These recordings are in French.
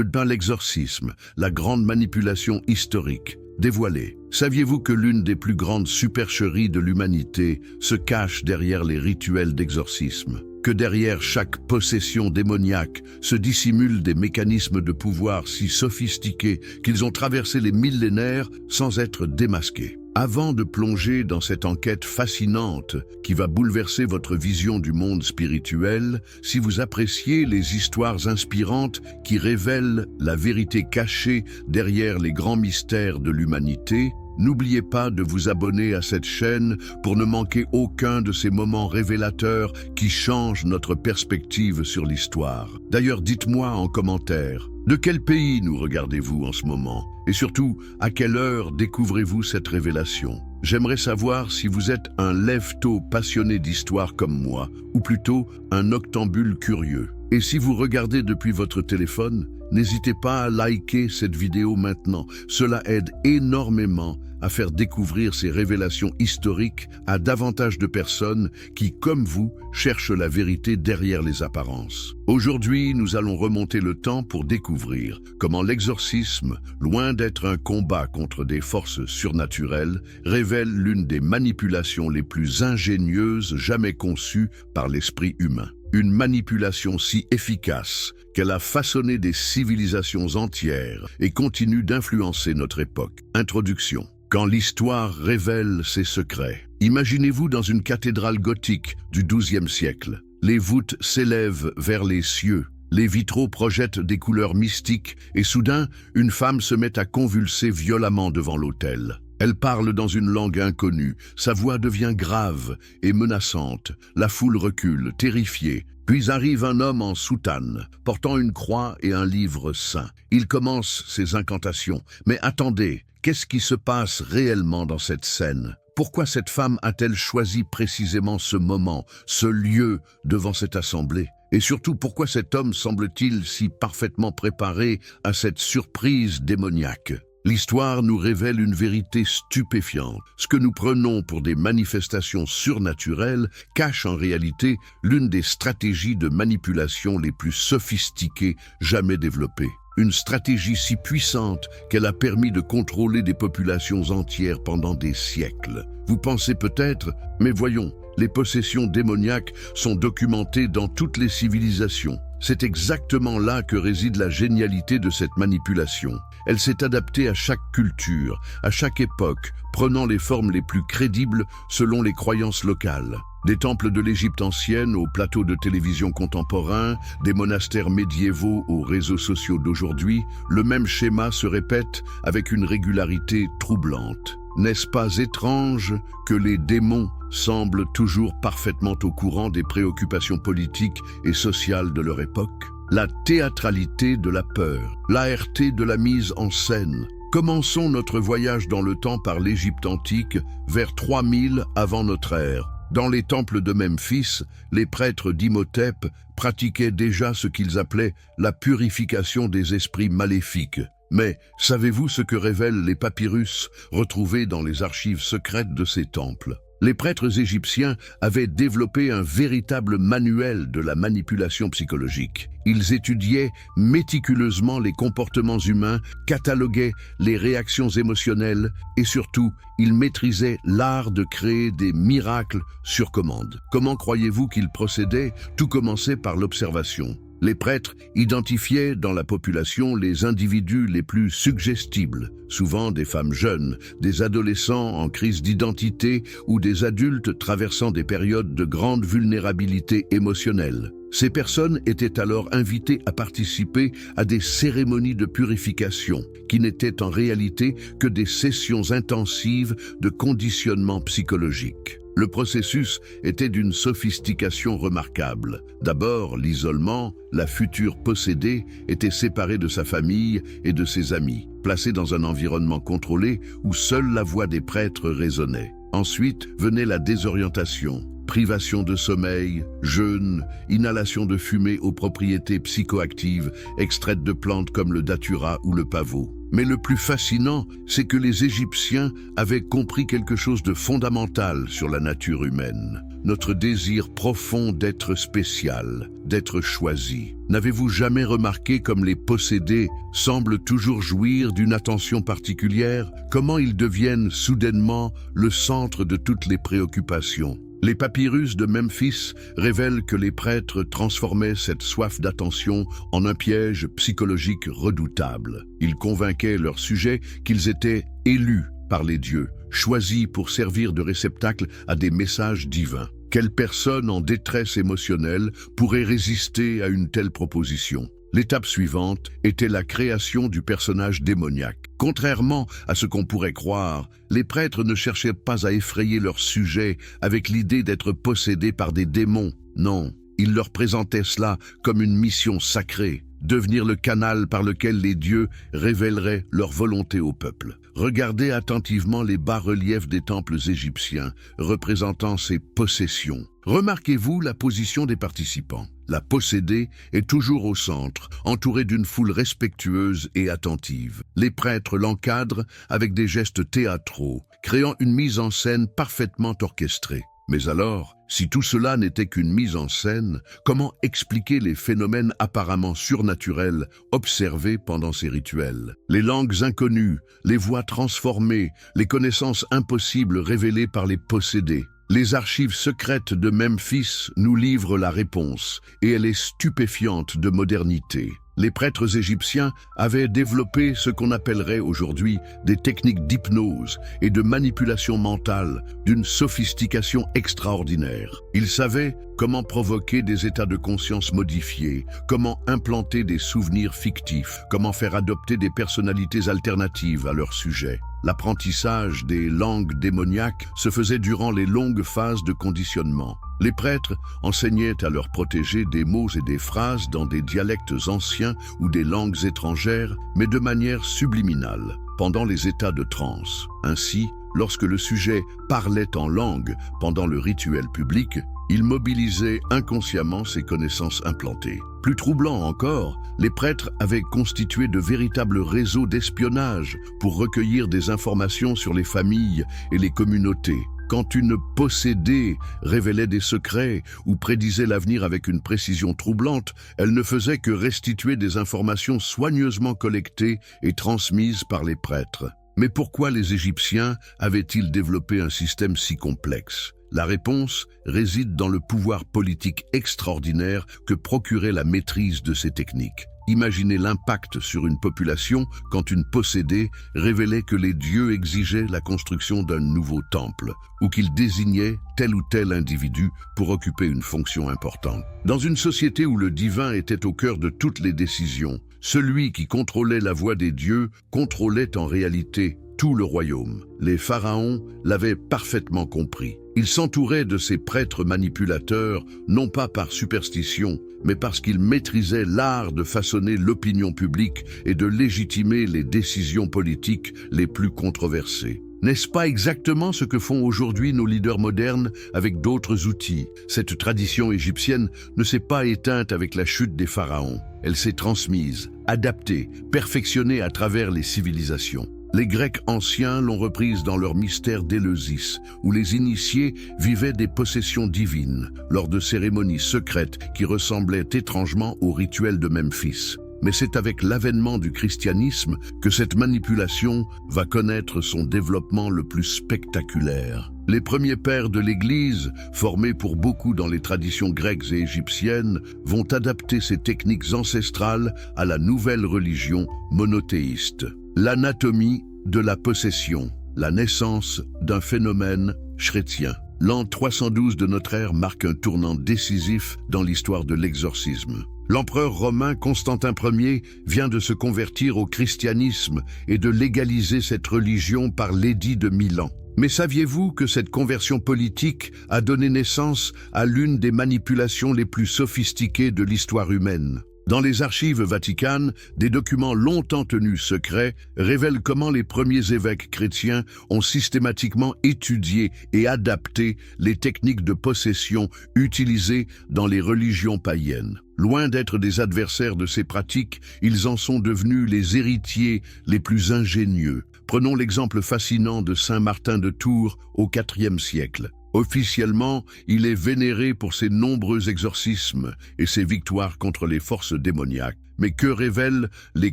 Dans l'exorcisme, la grande manipulation historique, dévoilée. Saviez-vous que l'une des plus grandes supercheries de l'humanité se cache derrière les rituels d'exorcisme? Que derrière chaque possession démoniaque se dissimulent des mécanismes de pouvoir si sophistiqués qu'ils ont traversé les millénaires sans être démasqués. Avant de plonger dans cette enquête fascinante qui va bouleverser votre vision du monde spirituel, si vous appréciez les histoires inspirantes qui révèlent la vérité cachée derrière les grands mystères de l'humanité, n'oubliez pas de vous abonner à cette chaîne pour ne manquer aucun de ces moments révélateurs qui changent notre perspective sur l'histoire. D'ailleurs, dites-moi en commentaire, de quel pays nous regardez-vous en ce moment? Et surtout, à quelle heure découvrez-vous cette révélation? J'aimerais savoir si vous êtes un lève-tôt passionné d'histoire comme moi, ou plutôt un noctambule curieux. Et si vous regardez depuis votre téléphone, n'hésitez pas à liker cette vidéo maintenant. Cela aide énormément à faire découvrir ces révélations historiques à davantage de personnes qui, comme vous, cherchent la vérité derrière les apparences. Aujourd'hui, nous allons remonter le temps pour découvrir comment l'exorcisme, loin d'être un combat contre des forces surnaturelles, révèle l'une des manipulations les plus ingénieuses jamais conçues par l'esprit humain. Une manipulation si efficace qu'elle a façonné des civilisations entières et continue d'influencer notre époque. Introduction. Quand l'histoire révèle ses secrets. Imaginez-vous dans une cathédrale gothique du XIIe siècle. Les voûtes s'élèvent vers les cieux. Les vitraux projettent des couleurs mystiques et soudain, une femme se met à convulser violemment devant l'autel. Elle parle dans une langue inconnue, sa voix devient grave et menaçante, la foule recule, terrifiée. Puis arrive un homme en soutane, portant une croix et un livre saint. Il commence ses incantations. Mais attendez, qu'est-ce qui se passe réellement dans cette scène? Pourquoi cette femme a-t-elle choisi précisément ce moment, ce lieu devant cette assemblée? Et surtout, pourquoi cet homme semble-t-il si parfaitement préparé à cette surprise démoniaque? L'histoire nous révèle une vérité stupéfiante. Ce que nous prenons pour des manifestations surnaturelles cache en réalité l'une des stratégies de manipulation les plus sophistiquées jamais développées. Une stratégie si puissante qu'elle a permis de contrôler des populations entières pendant des siècles. Vous pensez peut-être, mais voyons, les possessions démoniaques sont documentées dans toutes les civilisations. C'est exactement là que réside la génialité de cette manipulation. Elle s'est adaptée à chaque culture, à chaque époque, prenant les formes les plus crédibles selon les croyances locales. Des temples de l'Égypte ancienne aux plateaux de télévision contemporains, des monastères médiévaux aux réseaux sociaux d'aujourd'hui, le même schéma se répète avec une régularité troublante. N'est-ce pas étrange que les démons semblent toujours parfaitement au courant des préoccupations politiques et sociales de leur époque? La théâtralité de la peur, l'ART de la mise en scène. Commençons notre voyage dans le temps par l'Égypte antique, vers 3000 avant notre ère. Dans les temples de Memphis, les prêtres d'Imhotep pratiquaient déjà ce qu'ils appelaient la purification des esprits maléfiques. Mais savez-vous ce que révèlent les papyrus retrouvés dans les archives secrètes de ces temples? Les prêtres égyptiens avaient développé un véritable manuel de la manipulation psychologique. Ils étudiaient méticuleusement les comportements humains, cataloguaient les réactions émotionnelles et surtout, ils maîtrisaient l'art de créer des miracles sur commande. Comment croyez-vous qu'ils procédaient? Tout commençait par l'observation. Les prêtres identifiaient dans la population les individus les plus suggestibles, souvent des femmes jeunes, des adolescents en crise d'identité ou des adultes traversant des périodes de grande vulnérabilité émotionnelle. Ces personnes étaient alors invitées à participer à des cérémonies de purification, qui n'étaient en réalité que des sessions intensives de conditionnement psychologique. Le processus était d'une sophistication remarquable. D'abord, l'isolement, la future possédée était séparée de sa famille et de ses amis, placée dans un environnement contrôlé où seule la voix des prêtres résonnait. Ensuite venait la désorientation, privation de sommeil, jeûne, inhalation de fumée aux propriétés psychoactives, extraites de plantes comme le datura ou le pavot. Mais le plus fascinant, c'est que les Égyptiens avaient compris quelque chose de fondamental sur la nature humaine. notre désir profond d'être spécial, d'être choisi. N'avez-vous jamais remarqué comme les possédés semblent toujours jouir d'une attention particulière, comment ils deviennent soudainement le centre de toutes les préoccupations? Les papyrus de Memphis révèlent que les prêtres transformaient cette soif d'attention en un piège psychologique redoutable. Ils convainquaient leurs sujets qu'ils étaient élus par les dieux, choisis pour servir de réceptacle à des messages divins. Quelle personne en détresse émotionnelle pourrait résister à une telle proposition? L'étape suivante était la création du personnage démoniaque. Contrairement à ce qu'on pourrait croire, les prêtres ne cherchaient pas à effrayer leurs sujets avec l'idée d'être possédés par des démons. Non, ils leur présentaient cela comme une mission sacrée, devenir le canal par lequel les dieux révéleraient leur volonté au peuple. Regardez attentivement les bas-reliefs des temples égyptiens représentant ces possessions. Remarquez-vous la position des participants. La possédée est toujours au centre, entourée d'une foule respectueuse et attentive. Les prêtres l'encadrent avec des gestes théâtraux, créant une mise en scène parfaitement orchestrée. Mais alors, si tout cela n'était qu'une mise en scène, comment expliquer les phénomènes apparemment surnaturels observés pendant ces rituels? Les langues inconnues, les voix transformées, les connaissances impossibles révélées par les possédés. Les archives secrètes de Memphis nous livrent la réponse, et elle est stupéfiante de modernité. Les prêtres égyptiens avaient développé ce qu'on appellerait aujourd'hui des techniques d'hypnose et de manipulation mentale d'une sophistication extraordinaire. Ils savaient comment provoquer des états de conscience modifiés, comment implanter des souvenirs fictifs, comment faire adopter des personnalités alternatives à leur sujet. L'apprentissage des langues démoniaques se faisait durant les longues phases de conditionnement. Les prêtres enseignaient à leurs protégés des mots et des phrases dans des dialectes anciens ou des langues étrangères, mais de manière subliminale, pendant les états de transe. Ainsi, lorsque le sujet parlait en langue pendant le rituel public, il mobilisait inconsciemment ses connaissances implantées. Plus troublant encore, les prêtres avaient constitué de véritables réseaux d'espionnage pour recueillir des informations sur les familles et les communautés. Quand une possédée révélait des secrets ou prédisait l'avenir avec une précision troublante, elle ne faisait que restituer des informations soigneusement collectées et transmises par les prêtres. Mais pourquoi les Égyptiens avaient-ils développé un système si complexe? La réponse réside dans le pouvoir politique extraordinaire que procurait la maîtrise de ces techniques. Imaginez l'impact sur une population quand une possédée révélait que les dieux exigeaient la construction d'un nouveau temple ou qu'ils désignaient tel ou tel individu pour occuper une fonction importante. Dans une société où le divin était au cœur de toutes les décisions, celui qui contrôlait la voix des dieux contrôlait en réalité tout le royaume. Les pharaons l'avaient parfaitement compris. Ils s'entouraient de ces prêtres manipulateurs, non pas par superstition, mais parce qu'ils maîtrisaient l'art de façonner l'opinion publique et de légitimer les décisions politiques les plus controversées. N'est-ce pas exactement ce que font aujourd'hui nos leaders modernes avec d'autres outils? Cette tradition égyptienne ne s'est pas éteinte avec la chute des pharaons. Elle s'est transmise, adaptée, perfectionnée à travers les civilisations. Les Grecs anciens l'ont reprise dans leur mystère d'Éleusis, où les initiés vivaient des possessions divines, lors de cérémonies secrètes qui ressemblaient étrangement aux rituels de Memphis. Mais c'est avec l'avènement du christianisme que cette manipulation va connaître son développement le plus spectaculaire. Les premiers pères de l'Église, formés pour beaucoup dans les traditions grecques et égyptiennes, vont adapter ces techniques ancestrales à la nouvelle religion monothéiste. L'anatomie de la possession, la naissance d'un phénomène chrétien. L'an 312 de notre ère marque un tournant décisif dans l'histoire de l'exorcisme. L'empereur romain Constantin Ier vient de se convertir au christianisme et de légaliser cette religion par l'édit de Milan. Mais saviez-vous que cette conversion politique a donné naissance à l'une des manipulations les plus sophistiquées de l'histoire humaine? Dans les archives vaticanes, des documents longtemps tenus secrets révèlent comment les premiers évêques chrétiens ont systématiquement étudié et adapté les techniques de possession utilisées dans les religions païennes. Loin d'être des adversaires de ces pratiques, ils en sont devenus les héritiers les plus ingénieux. Prenons l'exemple fascinant de Saint Martin de Tours au IVe siècle. Officiellement, il est vénéré pour ses nombreux exorcismes et ses victoires contre les forces démoniaques. Mais que révèlent les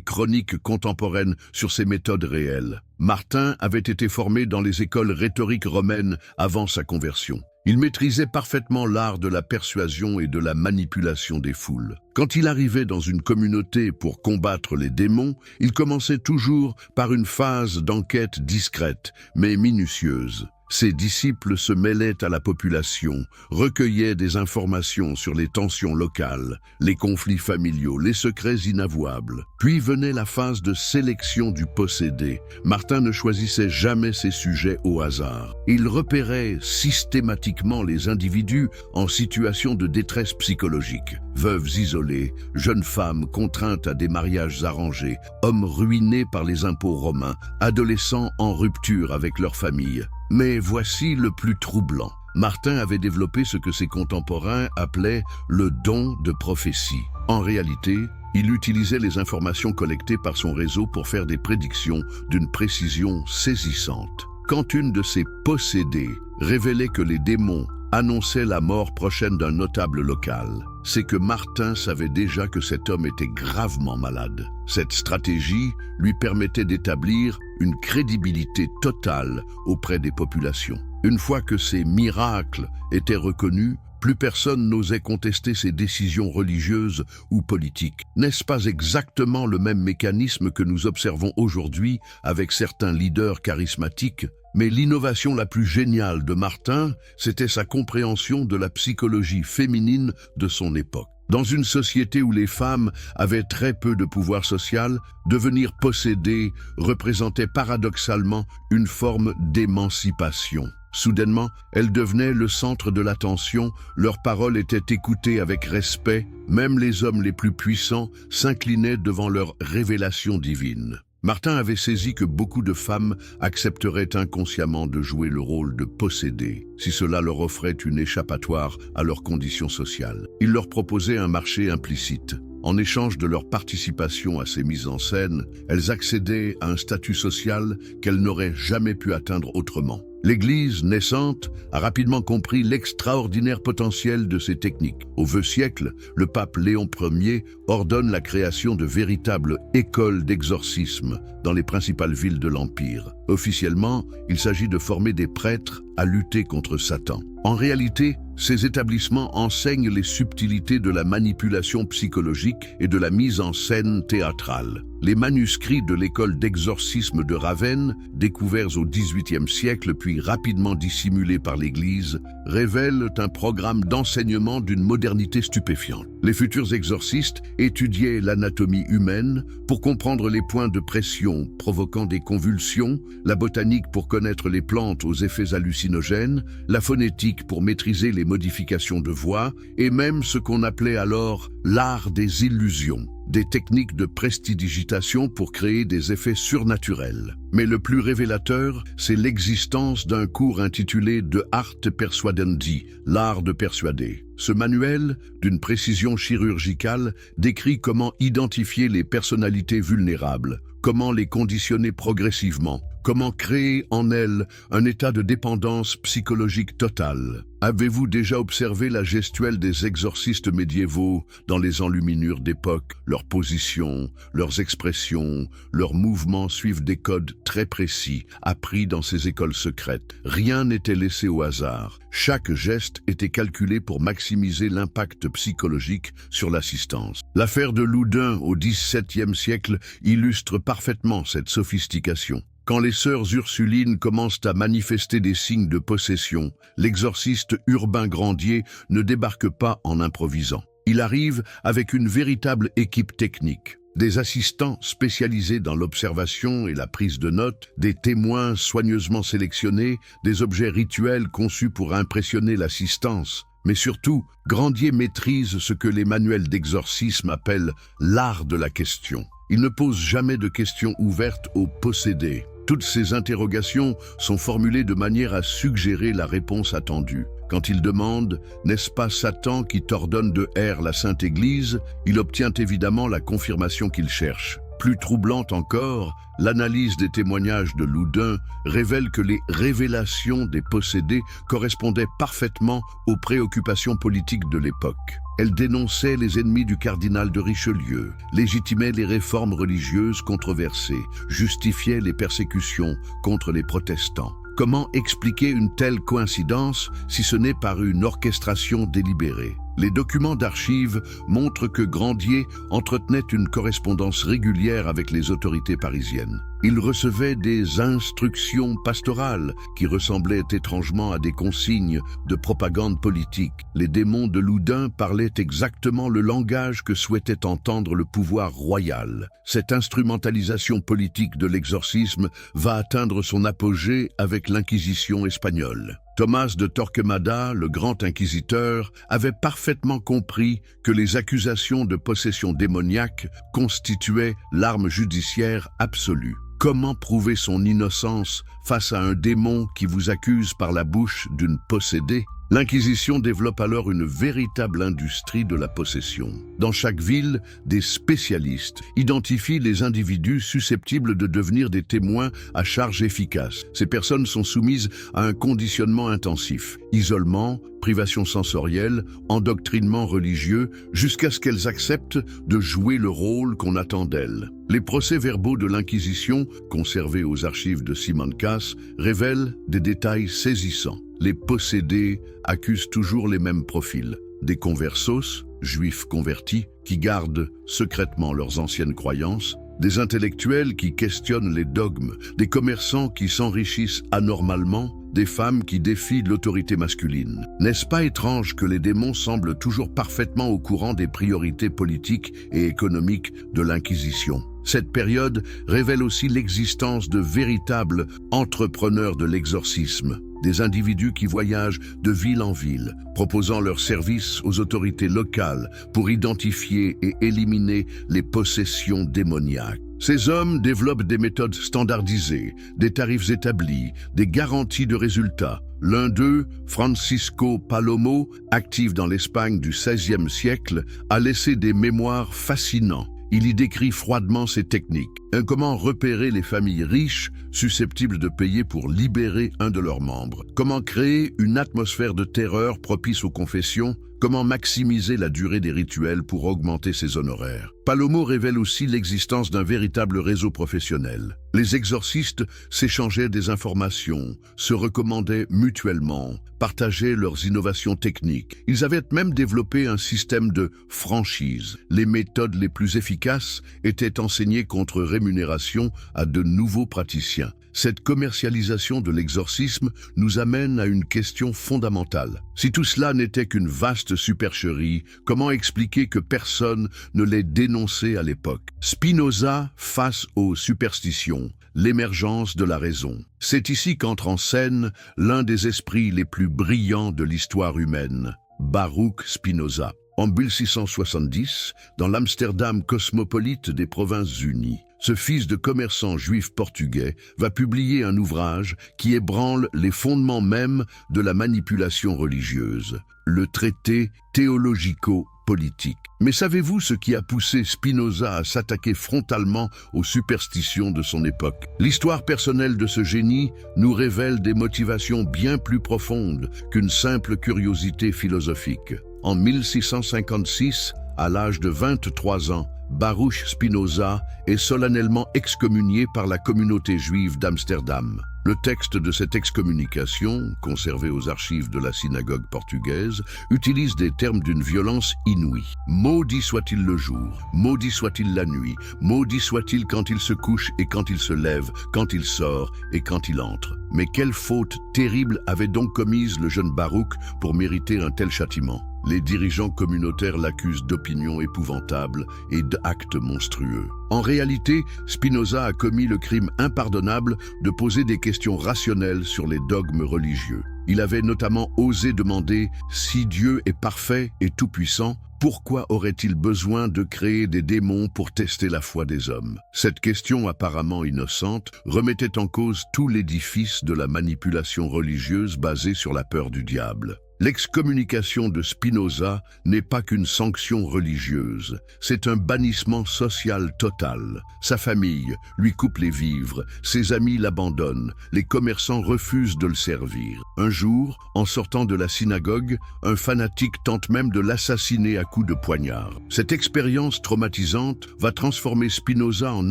chroniques contemporaines sur ses méthodes réelles? Martin avait été formé dans les écoles rhétoriques romaines avant sa conversion. Il maîtrisait parfaitement l'art de la persuasion et de la manipulation des foules. Quand il arrivait dans une communauté pour combattre les démons, il commençait toujours par une phase d'enquête discrète, mais minutieuse. Ses disciples se mêlaient à la population, recueillaient des informations sur les tensions locales, les conflits familiaux, les secrets inavouables. Puis venait la phase de sélection du possédé. Martin ne choisissait jamais ses sujets au hasard. Il repérait systématiquement les individus en situation de détresse psychologique. Veuves isolées, jeunes femmes contraintes à des mariages arrangés, hommes ruinés par les impôts romains, adolescents en rupture avec leur famille. Mais voici le plus troublant. Martin avait développé ce que ses contemporains appelaient le don de prophétie. En réalité, il utilisait les informations collectées par son réseau pour faire des prédictions d'une précision saisissante. Quand une de ses possédées révélait que les démons annonçaient la mort prochaine d'un notable local, c'est que Martin savait déjà que cet homme était gravement malade. Cette stratégie lui permettait d'établir une crédibilité totale auprès des populations. Une fois que ces miracles étaient reconnus, plus personne n'osait contester ses décisions religieuses ou politiques. N'est-ce pas exactement le même mécanisme que nous observons aujourd'hui avec certains leaders charismatiques? Mais l'innovation la plus géniale de Martin, c'était sa compréhension de la psychologie féminine de son époque. Dans une société où les femmes avaient très peu de pouvoir social, devenir possédée représentait paradoxalement une forme d'émancipation. Soudainement, elles devenaient le centre de l'attention, leurs paroles étaient écoutées avec respect, même les hommes les plus puissants s'inclinaient devant leur révélation divine. Martin avait saisi que beaucoup de femmes accepteraient inconsciemment de jouer le rôle de possédées, si cela leur offrait une échappatoire à leurs conditions sociales. Il leur proposait un marché implicite. En échange de leur participation à ces mises en scène, elles accédaient à un statut social qu'elles n'auraient jamais pu atteindre autrement. L'Église naissante a rapidement compris l'extraordinaire potentiel de ces techniques. Au vieux siècle, le pape Léon Ier ordonne la création de véritables écoles d'exorcisme dans les principales villes de l'Empire. Officiellement, il s'agit de former des prêtres à lutter contre Satan. En réalité, ces établissements enseignent les subtilités de la manipulation psychologique et de la mise en scène théâtrale. Les manuscrits de l'école d'exorcisme de Ravenne, découverts au XVIIIe siècle puis rapidement dissimulés par l'Église, révèlent un programme d'enseignement d'une modernité stupéfiante. Les futurs exorcistes étudiaient l'anatomie humaine pour comprendre les points de pression provoquant des convulsions, la botanique pour connaître les plantes aux effets hallucinogènes, la phonétique pour maîtriser les modifications de voix et même ce qu'on appelait alors l'art des illusions, des techniques de prestidigitation pour créer des effets surnaturels. Mais le plus révélateur, c'est l'existence d'un cours intitulé De Arte Persuadendi, l'art de persuader. Ce manuel, d'une précision chirurgicale, décrit comment identifier les personnalités vulnérables, comment les conditionner progressivement, comment créer en elles un état de dépendance psychologique totale. Avez-vous déjà observé la gestuelle des exorcistes médiévaux dans les enluminures d'époque? Leurs positions, leurs expressions, leurs mouvements suivent des codes très précis, appris dans ces écoles secrètes. Rien n'était laissé au hasard. Chaque geste était calculé pour maximiser l'impact psychologique sur l'assistance. L'affaire de Loudun au XVIIe siècle illustre parfaitement cette sophistication. Quand les sœurs Ursulines commencent à manifester des signes de possession, l'exorciste Urbain Grandier ne débarque pas en improvisant. Il arrive avec une véritable équipe technique. Des assistants spécialisés dans l'observation et la prise de notes, des témoins soigneusement sélectionnés, des objets rituels conçus pour impressionner l'assistance. Mais surtout, Grandier maîtrise ce que les manuels d'exorcisme appellent l'art de la question. Il ne pose jamais de questions ouvertes aux possédés. Toutes ces interrogations sont formulées de manière à suggérer la réponse attendue. Quand il demande « N'est-ce pas Satan qui t'ordonne de haïr la Sainte Église ?», il obtient évidemment la confirmation qu'il cherche. Plus troublante encore, l'analyse des témoignages de Loudun révèle que les révélations des possédés correspondaient parfaitement aux préoccupations politiques de l'époque. Elle dénonçait les ennemis du cardinal de Richelieu, légitimait les réformes religieuses controversées, justifiait les persécutions contre les protestants. Comment expliquer une telle coïncidence si ce n'est par une orchestration délibérée? Les documents d'archives montrent que Grandier entretenait une correspondance régulière avec les autorités parisiennes. Il recevait des instructions pastorales qui ressemblaient étrangement à des consignes de propagande politique. Les démons de Loudun parlaient exactement le langage que souhaitait entendre le pouvoir royal. Cette instrumentalisation politique de l'exorcisme va atteindre son apogée avec l'Inquisition espagnole. Thomas de Torquemada, le grand inquisiteur, avait parfaitement compris que les accusations de possession démoniaque constituaient l'arme judiciaire absolue. Comment prouver son innocence face à un démon qui vous accuse par la bouche d'une possédée? L'Inquisition développe alors une véritable industrie de la possession. Dans chaque ville, des spécialistes identifient les individus susceptibles de devenir des témoins à charge efficace. Ces personnes sont soumises à un conditionnement intensif, isolement, privation sensorielle, endoctrinement religieux, jusqu'à ce qu'elles acceptent de jouer le rôle qu'on attend d'elles. Les procès-verbaux de l'Inquisition, conservés aux archives de Simancas, révèlent des détails saisissants. Les possédés accusent toujours les mêmes profils. Des conversos, juifs convertis, qui gardent secrètement leurs anciennes croyances, des intellectuels qui questionnent les dogmes, des commerçants qui s'enrichissent anormalement, des femmes qui défient l'autorité masculine. N'est-ce pas étrange que les démons semblent toujours parfaitement au courant des priorités politiques et économiques de l'Inquisition? Cette période révèle aussi l'existence de véritables entrepreneurs de l'exorcisme, des individus qui voyagent de ville en ville, proposant leurs services aux autorités locales pour identifier et éliminer les possessions démoniaques. Ces hommes développent des méthodes standardisées, des tarifs établis, des garanties de résultats. L'un d'eux, Francisco Palomo, actif dans l'Espagne du XVIe siècle, a laissé des mémoires fascinants. Il y décrit froidement ses techniques. Comment repérer les familles riches susceptibles de payer pour libérer un de leurs membres. Comment créer une atmosphère de terreur propice aux confessions. Comment maximiser la durée des rituels pour augmenter ses honoraires. Palomo révèle aussi l'existence d'un véritable réseau professionnel. Les exorcistes s'échangeaient des informations, se recommandaient mutuellement, partageaient leurs innovations techniques. Ils avaient même développé un système de franchise. Les méthodes les plus efficaces étaient enseignées contre rémunération à de nouveaux praticiens. Cette commercialisation de l'exorcisme nous amène à une question fondamentale. Si tout cela n'était qu'une vaste supercherie, comment expliquer que personne ne l'ait dénoncé à l'époque? Spinoza face aux superstitions, l'émergence de la raison. C'est ici qu'entre en scène l'un des esprits les plus brillants de l'histoire humaine, Baruch Spinoza. En 1670, dans l'Amsterdam cosmopolite des Provinces-Unies, ce fils de commerçant juif portugais va publier un ouvrage qui ébranle les fondements mêmes de la manipulation religieuse, le traité théologico-politique. Mais savez-vous ce qui a poussé Spinoza à s'attaquer frontalement aux superstitions de son époque? L'histoire personnelle de ce génie nous révèle des motivations bien plus profondes qu'une simple curiosité philosophique. En 1656, à l'âge de 23 ans, Baruch Spinoza est solennellement excommunié par la communauté juive d'Amsterdam. Le texte de cette excommunication, conservé aux archives de la synagogue portugaise, utilise des termes d'une violence inouïe. Maudit soit-il le jour, maudit soit-il la nuit, maudit soit-il quand il se couche et quand il se lève, quand il sort et quand il entre. Mais quelle faute terrible avait donc commise le jeune Baruch pour mériter un tel châtiment? Les dirigeants communautaires l'accusent d'opinions épouvantables et d'actes monstrueux. En réalité, Spinoza a commis le crime impardonnable de poser des questions rationnelles sur les dogmes religieux. Il avait notamment osé demander « Si Dieu est parfait et tout-puissant, pourquoi aurait-il besoin de créer des démons pour tester la foi des hommes ?» Cette question apparemment innocente remettait en cause tout l'édifice de la manipulation religieuse basée sur la peur du diable. L'excommunication de Spinoza n'est pas qu'une sanction religieuse, c'est un bannissement social total. Sa famille lui coupe les vivres, ses amis l'abandonnent, les commerçants refusent de le servir. Un jour, en sortant de la synagogue, un fanatique tente même de l'assassiner à coups de poignard. Cette expérience traumatisante va transformer Spinoza en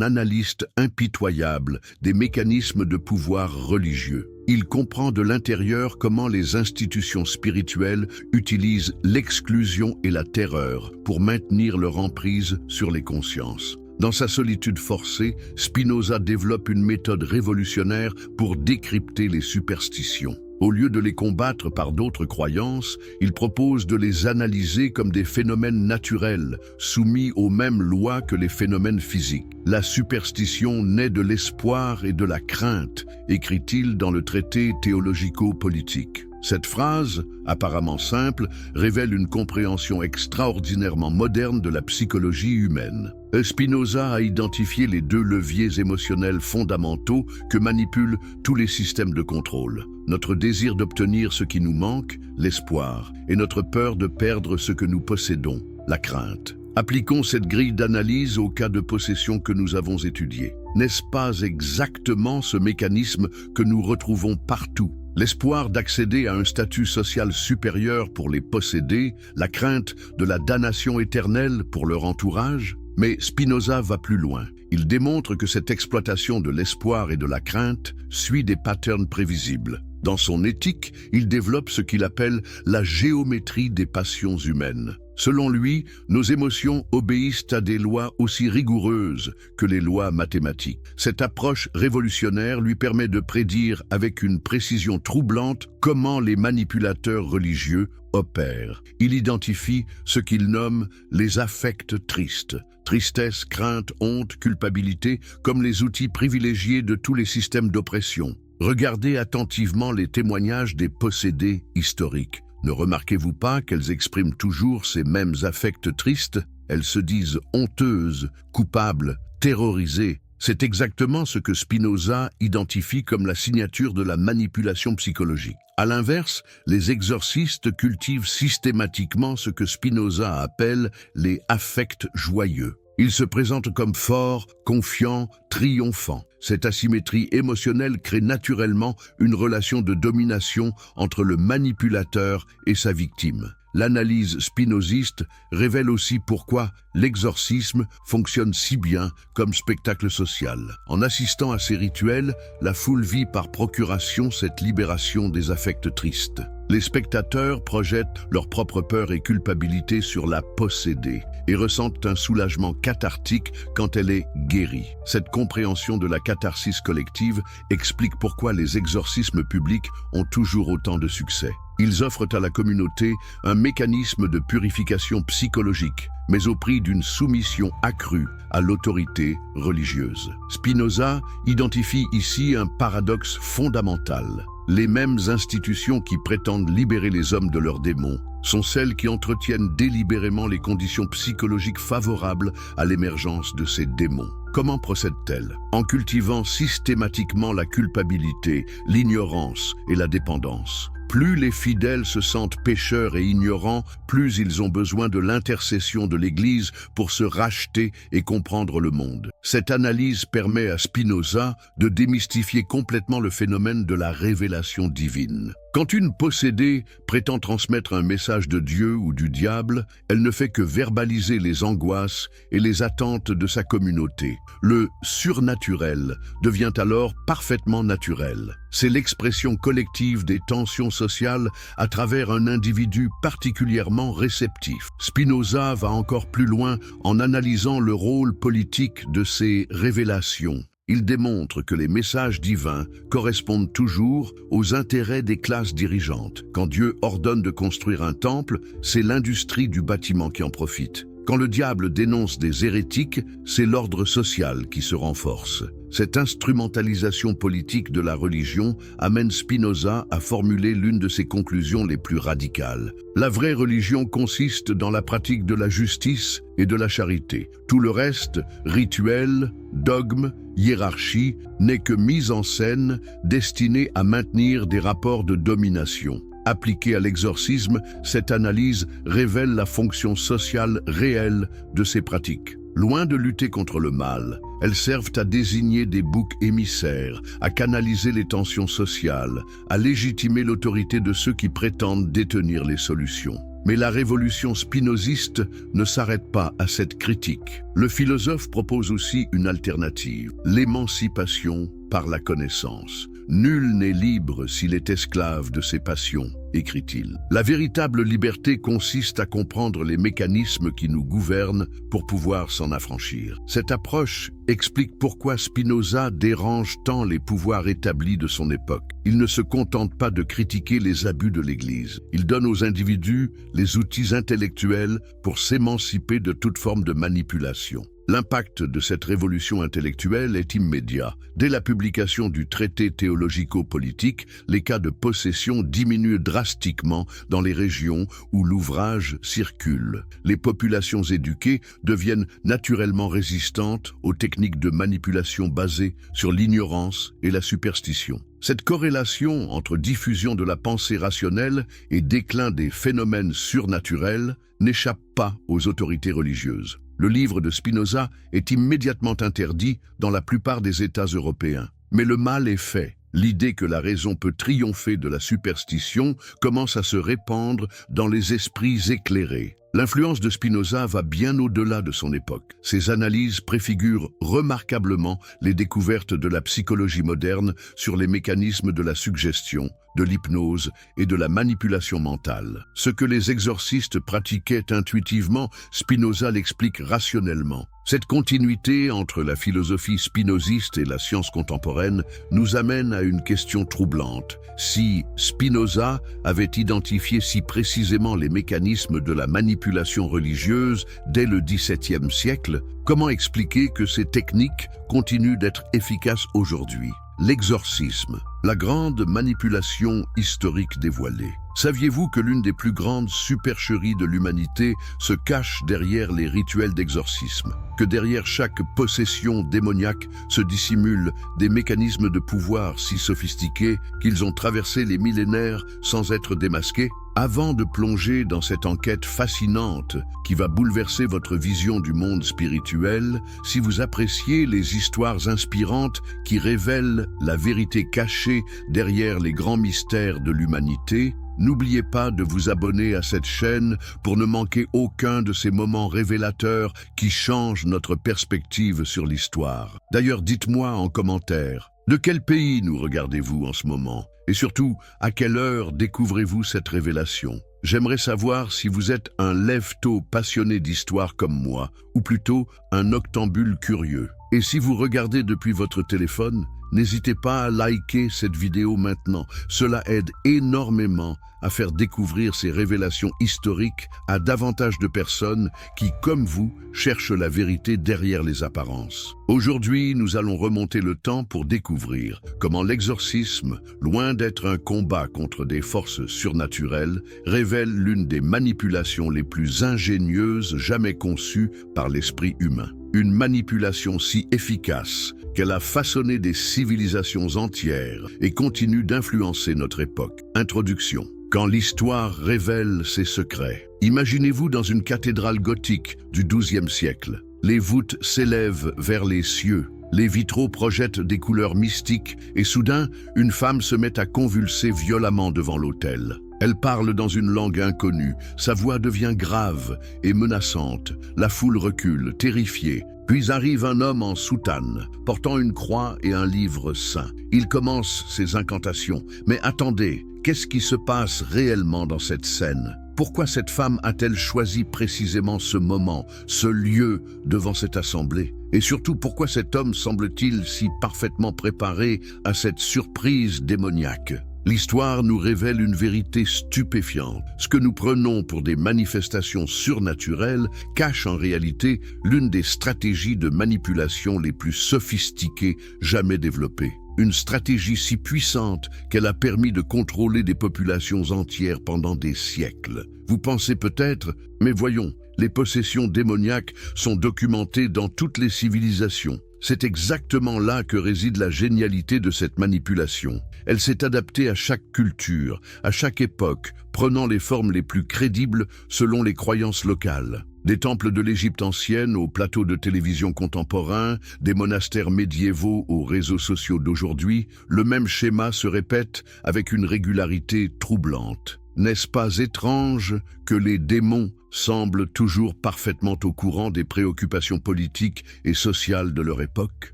analyste impitoyable des mécanismes de pouvoir religieux. Il comprend de l'intérieur comment les institutions spirituelles utilisent l'exclusion et la terreur pour maintenir leur emprise sur les consciences. Dans sa solitude forcée, Spinoza développe une méthode révolutionnaire pour décrypter les superstitions. Au lieu de les combattre par d'autres croyances, il propose de les analyser comme des phénomènes naturels, soumis aux mêmes lois que les phénomènes physiques. La superstition naît de l'espoir et de la crainte, écrit-il dans le traité théologico-politique. Cette phrase, apparemment simple, révèle une compréhension extraordinairement moderne de la psychologie humaine. Spinoza a identifié les deux leviers émotionnels fondamentaux que manipulent tous les systèmes de contrôle. Notre désir d'obtenir ce qui nous manque, l'espoir, et notre peur de perdre ce que nous possédons, la crainte. Appliquons cette grille d'analyse au cas de possession que nous avons étudié. N'est-ce pas exactement ce mécanisme que nous retrouvons partout? L'espoir d'accéder à un statut social supérieur pour les possédés, la crainte de la damnation éternelle pour leur entourage? Mais Spinoza va plus loin. Il démontre que cette exploitation de l'espoir et de la crainte suit des patterns prévisibles. Dans son éthique, il développe ce qu'il appelle la géométrie des passions humaines. Selon lui, nos émotions obéissent à des lois aussi rigoureuses que les lois mathématiques. Cette approche révolutionnaire lui permet de prédire avec une précision troublante comment les manipulateurs religieux opèrent. Il identifie ce qu'il nomme les affects tristes. Tristesse, crainte, honte, culpabilité, comme les outils privilégiés de tous les systèmes d'oppression. Regardez attentivement les témoignages des possédés historiques. Ne remarquez-vous pas qu'elles expriment toujours ces mêmes affects tristes? Elles se disent honteuses, coupables, terrorisées. C'est exactement ce que Spinoza identifie comme la signature de la manipulation psychologique. À l'inverse, les exorcistes cultivent systématiquement ce que Spinoza appelle les affects joyeux. Ils se présentent comme forts, confiants, triomphants. Cette asymétrie émotionnelle crée naturellement une relation de domination entre le manipulateur et sa victime. L'analyse spinoziste révèle aussi pourquoi l'exorcisme fonctionne si bien comme spectacle social. En assistant à ces rituels, la foule vit par procuration cette libération des affects tristes. Les spectateurs projettent leur propre peur et culpabilité sur la possédée et ressentent un soulagement cathartique quand elle est guérie. Cette compréhension de la catharsis collective explique pourquoi les exorcismes publics ont toujours autant de succès. Ils offrent à la communauté un mécanisme de purification psychologique, mais au prix d'une soumission accrue à l'autorité religieuse. Spinoza identifie ici un paradoxe fondamental. Les mêmes institutions qui prétendent libérer les hommes de leurs démons sont celles qui entretiennent délibérément les conditions psychologiques favorables à l'émergence de ces démons. Comment procèdent-elles? En cultivant systématiquement la culpabilité, l'ignorance et la dépendance. Plus les fidèles se sentent pécheurs et ignorants, plus ils ont besoin de l'intercession de l'Église pour se racheter et comprendre le monde. Cette analyse permet à Spinoza de démystifier complètement le phénomène de la révélation divine. Quand une possédée prétend transmettre un message de Dieu ou du diable, elle ne fait que verbaliser les angoisses et les attentes de sa communauté. Le surnaturel devient alors parfaitement naturel. C'est l'expression collective des tensions sociales à travers un individu particulièrement réceptif. Spinoza va encore plus loin en analysant le rôle politique de ces révélations. Il démontre que les messages divins correspondent toujours aux intérêts des classes dirigeantes. Quand Dieu ordonne de construire un temple, c'est l'industrie du bâtiment qui en profite. Quand le diable dénonce des hérétiques, c'est l'ordre social qui se renforce. Cette instrumentalisation politique de la religion amène Spinoza à formuler l'une de ses conclusions les plus radicales. La vraie religion consiste dans la pratique de la justice et de la charité. Tout le reste, rituel, dogme, hiérarchie, n'est que mise en scène destinée à maintenir des rapports de domination. Appliquée à l'exorcisme, cette analyse révèle la fonction sociale réelle de ces pratiques. Loin de lutter contre le mal, elles servent à désigner des boucs émissaires, à canaliser les tensions sociales, à légitimer l'autorité de ceux qui prétendent détenir les solutions. Mais la révolution spinoziste ne s'arrête pas à cette critique. Le philosophe propose aussi une alternative, l'émancipation par la connaissance. Nul n'est libre s'il est esclave de ses passions, écrit-il. La véritable liberté consiste à comprendre les mécanismes qui nous gouvernent pour pouvoir s'en affranchir. Cette approche explique pourquoi Spinoza dérange tant les pouvoirs établis de son époque. Il ne se contente pas de critiquer les abus de l'Église. Il donne aux individus les outils intellectuels pour s'émanciper de toute forme de manipulation. L'impact de cette révolution intellectuelle est immédiat. Dès la publication du traité théologico-politique, les cas de possession diminuent drastiquement dans les régions où l'ouvrage circule. Les populations éduquées deviennent naturellement résistantes aux techniques de manipulation basées sur l'ignorance et la superstition. Cette corrélation entre diffusion de la pensée rationnelle et déclin des phénomènes surnaturels n'échappe pas aux autorités religieuses. Le livre de Spinoza est immédiatement interdit dans la plupart des États européens. Mais le mal est fait. L'idée que la raison peut triompher de la superstition commence à se répandre dans les esprits éclairés. L'influence de Spinoza va bien au-delà de son époque. Ses analyses préfigurent remarquablement les découvertes de la psychologie moderne sur les mécanismes de la suggestion, de l'hypnose et de la manipulation mentale. Ce que les exorcistes pratiquaient intuitivement, Spinoza l'explique rationnellement. Cette continuité entre la philosophie spinoziste et la science contemporaine nous amène à une question troublante. Si Spinoza avait identifié si précisément les mécanismes de la manipulation religieuse dès le XVIIe siècle, comment expliquer que ces techniques continuent d'être efficaces aujourd'hui? L'exorcisme, la grande manipulation historique dévoilée. Saviez-vous que l'une des plus grandes supercheries de l'humanité se cache derrière les rituels d'exorcisme? Que derrière chaque possession démoniaque se dissimulent des mécanismes de pouvoir si sophistiqués qu'ils ont traversé les millénaires sans être démasqués? Avant de plonger dans cette enquête fascinante qui va bouleverser votre vision du monde spirituel, si vous appréciez les histoires inspirantes qui révèlent la vérité cachée derrière les grands mystères de l'humanité, n'oubliez pas de vous abonner à cette chaîne pour ne manquer aucun de ces moments révélateurs qui changent notre perspective sur l'histoire. D'ailleurs, dites-moi en commentaire, de quel pays nous regardez-vous en ce moment? Et surtout, à quelle heure découvrez-vous cette révélation? J'aimerais savoir si vous êtes un lève-tôt passionné d'histoire comme moi, ou plutôt un noctambule curieux. Et si vous regardez depuis votre téléphone, n'hésitez pas à liker cette vidéo maintenant. Cela aide énormément à faire découvrir ces révélations historiques à davantage de personnes qui, comme vous, cherchent la vérité derrière les apparences. Aujourd'hui, nous allons remonter le temps pour découvrir comment l'exorcisme, loin d'être un combat contre des forces surnaturelles, révèle l'une des manipulations les plus ingénieuses jamais conçues par l'esprit humain. Une manipulation si efficace qu'elle a façonné des civilisations entières et continue d'influencer notre époque. Introduction. Quand l'histoire révèle ses secrets. Imaginez-vous dans une cathédrale gothique du XIIe siècle. Les voûtes s'élèvent vers les cieux. Les vitraux projettent des couleurs mystiques et soudain, une femme se met à convulser violemment devant l'autel. Elle parle dans une langue inconnue, sa voix devient grave et menaçante. La foule recule, terrifiée. Puis arrive un homme en soutane, portant une croix et un livre saint. Il commence ses incantations. Mais attendez, qu'est-ce qui se passe réellement dans cette scène? Pourquoi cette femme a-t-elle choisi précisément ce moment, ce lieu devant cette assemblée? Et surtout, pourquoi cet homme semble-t-il si parfaitement préparé à cette surprise démoniaque? L'histoire nous révèle une vérité stupéfiante. Ce que nous prenons pour des manifestations surnaturelles cache en réalité l'une des stratégies de manipulation les plus sophistiquées jamais développées. Une stratégie si puissante qu'elle a permis de contrôler des populations entières pendant des siècles. Vous pensez peut-être, mais voyons, les possessions démoniaques sont documentées dans toutes les civilisations. C'est exactement là que réside la génialité de cette manipulation. Elle s'est adaptée à chaque culture, à chaque époque, prenant les formes les plus crédibles selon les croyances locales. Des temples de l'Égypte ancienne aux plateaux de télévision contemporains, des monastères médiévaux aux réseaux sociaux d'aujourd'hui, le même schéma se répète avec une régularité troublante. N'est-ce pas étrange que les démons semblent toujours parfaitement au courant des préoccupations politiques et sociales de leur époque?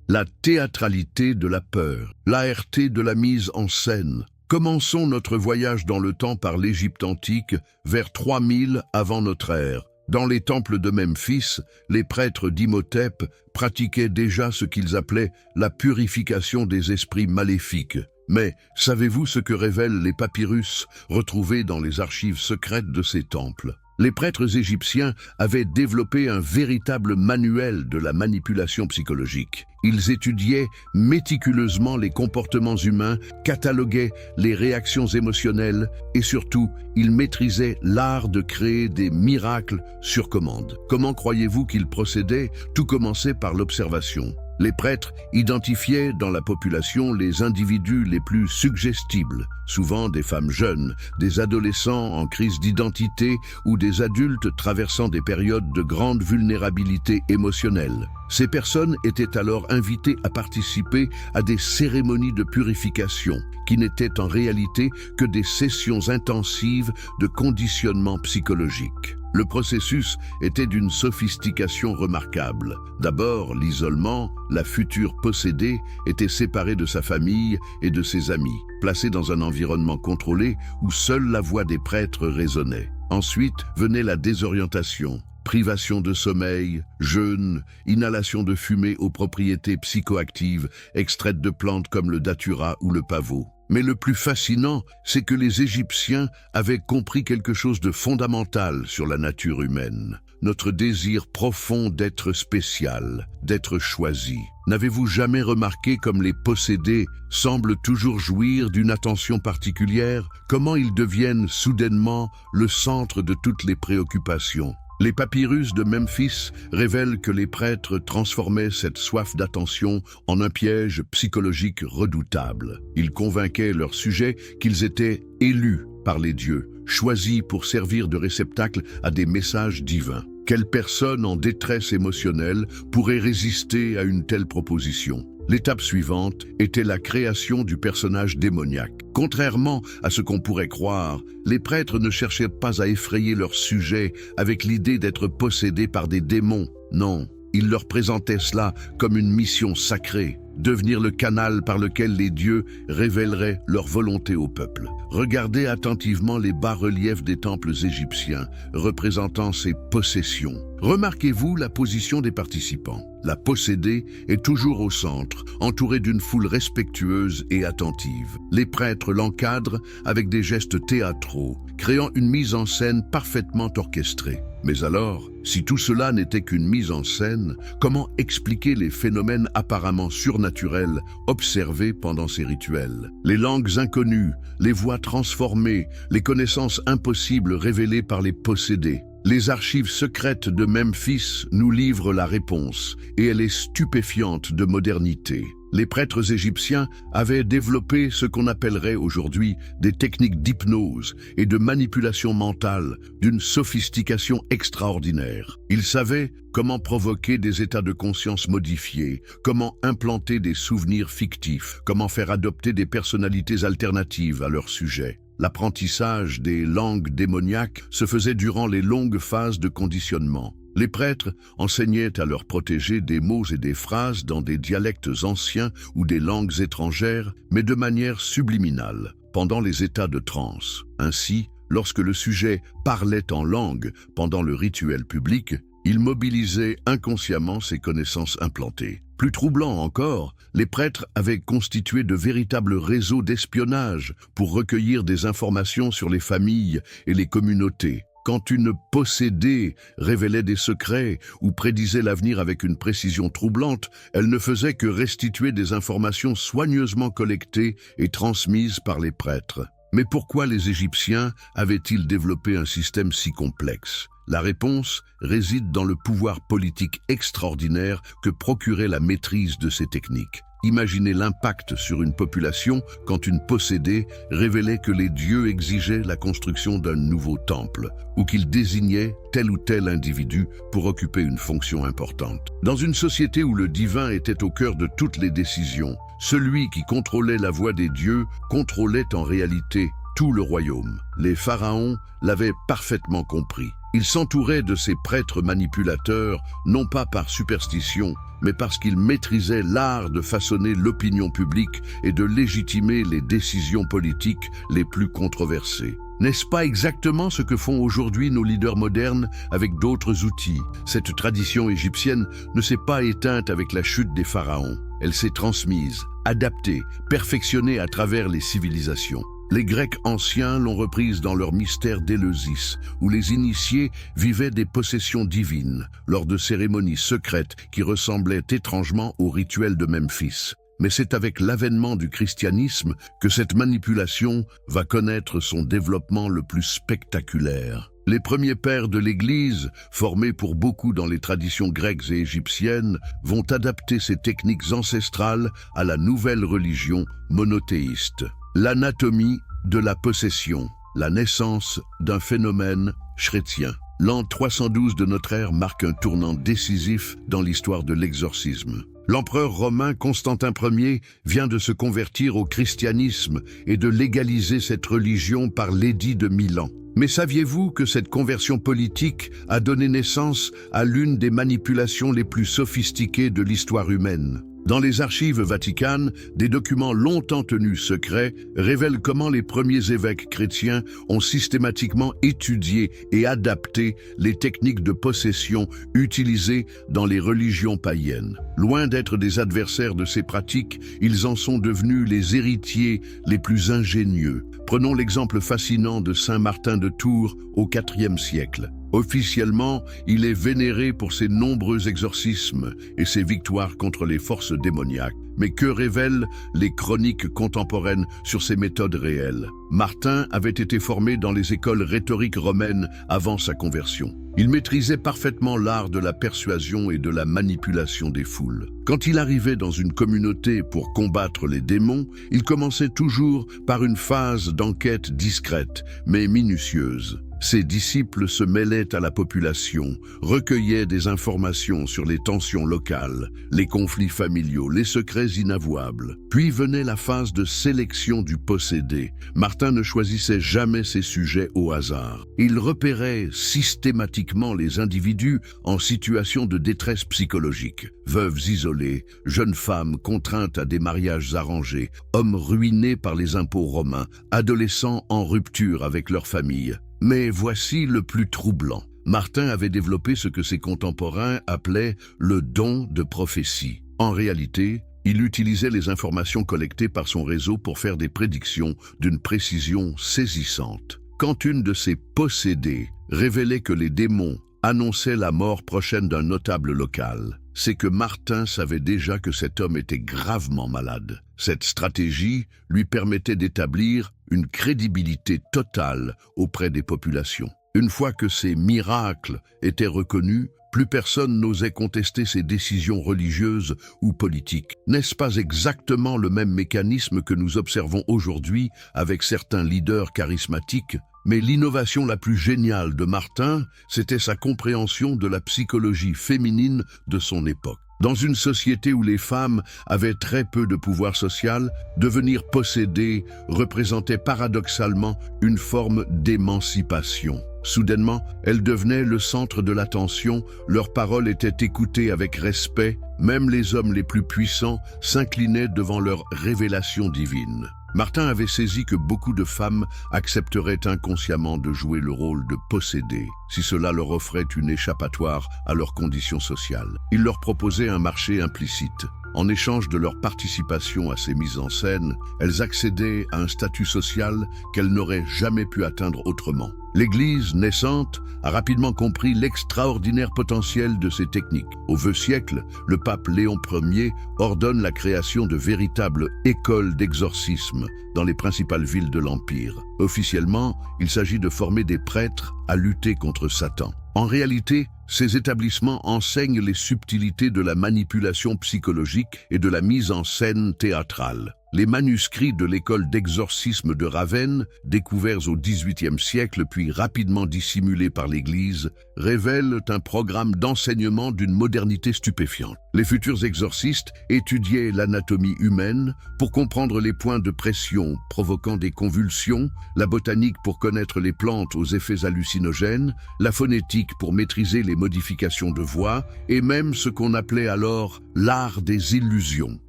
La théâtralité de la peur, l'ART de la mise en scène. Commençons notre voyage dans le temps par l'Égypte antique, vers 3000 avant notre ère. Dans les temples de Memphis, les prêtres d'Imhotep pratiquaient déjà ce qu'ils appelaient la purification des esprits maléfiques. Mais savez-vous ce que révèlent les papyrus retrouvés dans les archives secrètes de ces temples? Les prêtres égyptiens avaient développé un véritable manuel de la manipulation psychologique. Ils étudiaient méticuleusement les comportements humains, cataloguaient les réactions émotionnelles et surtout, ils maîtrisaient l'art de créer des miracles sur commande. Comment croyez-vous qu'ils procédaient? Tout commençait par l'observation. Les prêtres identifiaient dans la population les individus les plus suggestibles, souvent des femmes jeunes, des adolescents en crise d'identité ou des adultes traversant des périodes de grande vulnérabilité émotionnelle. Ces personnes étaient alors invitées à participer à des cérémonies de purification, qui n'étaient en réalité que des sessions intensives de conditionnement psychologique. Le processus était d'une sophistication remarquable. D'abord, l'isolement, la future possédée était séparée de sa famille et de ses amis, placée dans un environnement contrôlé où seule la voix des prêtres résonnait. Ensuite venait la désorientation. Privation de sommeil, jeûne, inhalation de fumée aux propriétés psychoactives, extraites de plantes comme le datura ou le pavot. Mais le plus fascinant, c'est que les Égyptiens avaient compris quelque chose de fondamental sur la nature humaine. Notre désir profond d'être spécial, d'être choisi. N'avez-vous jamais remarqué comme les possédés semblent toujours jouir d'une attention particulière? Comment ils deviennent soudainement le centre de toutes les préoccupations? Les papyrus de Memphis révèlent que les prêtres transformaient cette soif d'attention en un piège psychologique redoutable. Ils convainquaient leurs sujets qu'ils étaient élus par les dieux, choisis pour servir de réceptacle à des messages divins. Quelle personne en détresse émotionnelle pourrait résister à une telle proposition? L'étape suivante était la création du personnage démoniaque. Contrairement à ce qu'on pourrait croire, les prêtres ne cherchaient pas à effrayer leurs sujets avec l'idée d'être possédés par des démons. Non, ils leur présentaient cela comme une mission sacrée, devenir le canal par lequel les dieux révéleraient leur volonté au peuple. Regardez attentivement les bas-reliefs des temples égyptiens représentant ces possessions. Remarquez-vous la position des participants. La possédée est toujours au centre, entourée d'une foule respectueuse et attentive. Les prêtres l'encadrent avec des gestes théâtraux, créant une mise en scène parfaitement orchestrée. Mais alors, si tout cela n'était qu'une mise en scène, comment expliquer les phénomènes apparemment surnaturels observés pendant ces rituels? Les langues inconnues, les voix transformées, les connaissances impossibles révélées par les possédés. Les archives secrètes de Memphis nous livrent la réponse, et elle est stupéfiante de modernité. Les prêtres égyptiens avaient développé ce qu'on appellerait aujourd'hui des techniques d'hypnose et de manipulation mentale d'une sophistication extraordinaire. Ils savaient comment provoquer des états de conscience modifiés, comment implanter des souvenirs fictifs, comment faire adopter des personnalités alternatives à leur sujet. L'apprentissage des langues démoniaques se faisait durant les longues phases de conditionnement. Les prêtres enseignaient à leurs protégés des mots et des phrases dans des dialectes anciens ou des langues étrangères, mais de manière subliminale, pendant les états de transe. Ainsi, lorsque le sujet parlait en langue pendant le rituel public, il mobilisait inconsciemment ses connaissances implantées. Plus troublant encore, les prêtres avaient constitué de véritables réseaux d'espionnage pour recueillir des informations sur les familles et les communautés. Quand une possédée révélait des secrets ou prédisait l'avenir avec une précision troublante, elle ne faisait que restituer des informations soigneusement collectées et transmises par les prêtres. Mais pourquoi les Égyptiens avaient-ils développé un système si complexe? La réponse réside dans le pouvoir politique extraordinaire que procurait la maîtrise de ces techniques. Imaginez l'impact sur une population quand une possédée révélait que les dieux exigeaient la construction d'un nouveau temple ou qu'ils désignaient tel ou tel individu pour occuper une fonction importante. Dans une société où le divin était au cœur de toutes les décisions, celui qui contrôlait la voix des dieux contrôlait en réalité tout le royaume. Les pharaons l'avaient parfaitement compris. Ils s'entouraient de ces prêtres manipulateurs, non pas par superstition, mais parce qu'ils maîtrisaient l'art de façonner l'opinion publique et de légitimer les décisions politiques les plus controversées. N'est-ce pas exactement ce que font aujourd'hui nos leaders modernes avec d'autres outils? Cette tradition égyptienne ne s'est pas éteinte avec la chute des pharaons. Elle s'est transmise, adaptée, perfectionnée à travers les civilisations. Les Grecs anciens l'ont reprise dans leur mystère d'Éleusis, où les initiés vivaient des possessions divines, lors de cérémonies secrètes qui ressemblaient étrangement aux rituels de Memphis. Mais c'est avec l'avènement du christianisme que cette manipulation va connaître son développement le plus spectaculaire. Les premiers pères de l'Église, formés pour beaucoup dans les traditions grecques et égyptiennes, vont adapter ces techniques ancestrales à la nouvelle religion monothéiste. L'anatomie de la possession, la naissance d'un phénomène chrétien. L'an 312 de notre ère marque un tournant décisif dans l'histoire de l'exorcisme. L'empereur romain Constantin Ier vient de se convertir au christianisme et de légaliser cette religion par l'édit de Milan. Mais saviez-vous que cette conversion politique a donné naissance à l'une des manipulations les plus sophistiquées de l'histoire humaine? Dans les archives vaticanes, des documents longtemps tenus secrets révèlent comment les premiers évêques chrétiens ont systématiquement étudié et adapté les techniques de possession utilisées dans les religions païennes. Loin d'être des adversaires de ces pratiques, ils en sont devenus les héritiers les plus ingénieux. Prenons l'exemple fascinant de Saint Martin de Tours au IVe siècle. Officiellement, il est vénéré pour ses nombreux exorcismes et ses victoires contre les forces démoniaques. Mais que révèlent les chroniques contemporaines sur ses méthodes réelles? Martin avait été formé dans les écoles rhétoriques romaines avant sa conversion. Il maîtrisait parfaitement l'art de la persuasion et de la manipulation des foules. Quand il arrivait dans une communauté pour combattre les démons, il commençait toujours par une phase d'enquête discrète, mais minutieuse. Ses disciples se mêlaient à la population, recueillaient des informations sur les tensions locales, les conflits familiaux, les secrets inavouables. Puis venait la phase de sélection du possédé. Martin ne choisissait jamais ses sujets au hasard. Il repérait systématiquement les individus en situation de détresse psychologique. Veuves isolées, jeunes femmes contraintes à des mariages arrangés, hommes ruinés par les impôts romains, adolescents en rupture avec leur famille. Mais voici le plus troublant. Martin avait développé ce que ses contemporains appelaient le don de prophétie. En réalité, il utilisait les informations collectées par son réseau pour faire des prédictions d'une précision saisissante. Quand une de ses possédées révélait que les démons annonçaient la mort prochaine d'un notable local, c'est que Martin savait déjà que cet homme était gravement malade. Cette stratégie lui permettait d'établir une crédibilité totale auprès des populations. Une fois que ces miracles étaient reconnus, plus personne n'osait contester ses décisions religieuses ou politiques. N'est-ce pas exactement le même mécanisme que nous observons aujourd'hui avec certains leaders charismatiques? Mais l'innovation la plus géniale de Martin, c'était sa compréhension de la psychologie féminine de son époque. Dans une société où les femmes avaient très peu de pouvoir social, devenir possédées représentait paradoxalement une forme d'émancipation. Soudainement, elles devenaient le centre de l'attention, leurs paroles étaient écoutées avec respect, même les hommes les plus puissants s'inclinaient devant leur révélation divine. Martin avait saisi que beaucoup de femmes accepteraient inconsciemment de jouer le rôle de possédées, si cela leur offrait une échappatoire à leurs conditions sociales. Il leur proposait un marché implicite. En échange de leur participation à ces mises en scène, elles accédaient à un statut social qu'elles n'auraient jamais pu atteindre autrement. L'Église naissante a rapidement compris l'extraordinaire potentiel de ces techniques. Au XXe siècle, le pape Léon Ier ordonne la création de véritables écoles d'exorcisme dans les principales villes de l'Empire. Officiellement, il s'agit de former des prêtres à lutter contre Satan. En réalité, ces établissements enseignent les subtilités de la manipulation psychologique et de la mise en scène théâtrale. Les manuscrits de l'école d'exorcisme de Ravenne, découverts au XVIIIe siècle puis rapidement dissimulés par l'Église, révèlent un programme d'enseignement d'une modernité stupéfiante. Les futurs exorcistes étudiaient l'anatomie humaine pour comprendre les points de pression provoquant des convulsions, la botanique pour connaître les plantes aux effets hallucinogènes, la phonétique pour maîtriser les modifications de voix et même ce qu'on appelait alors l'art des illusions.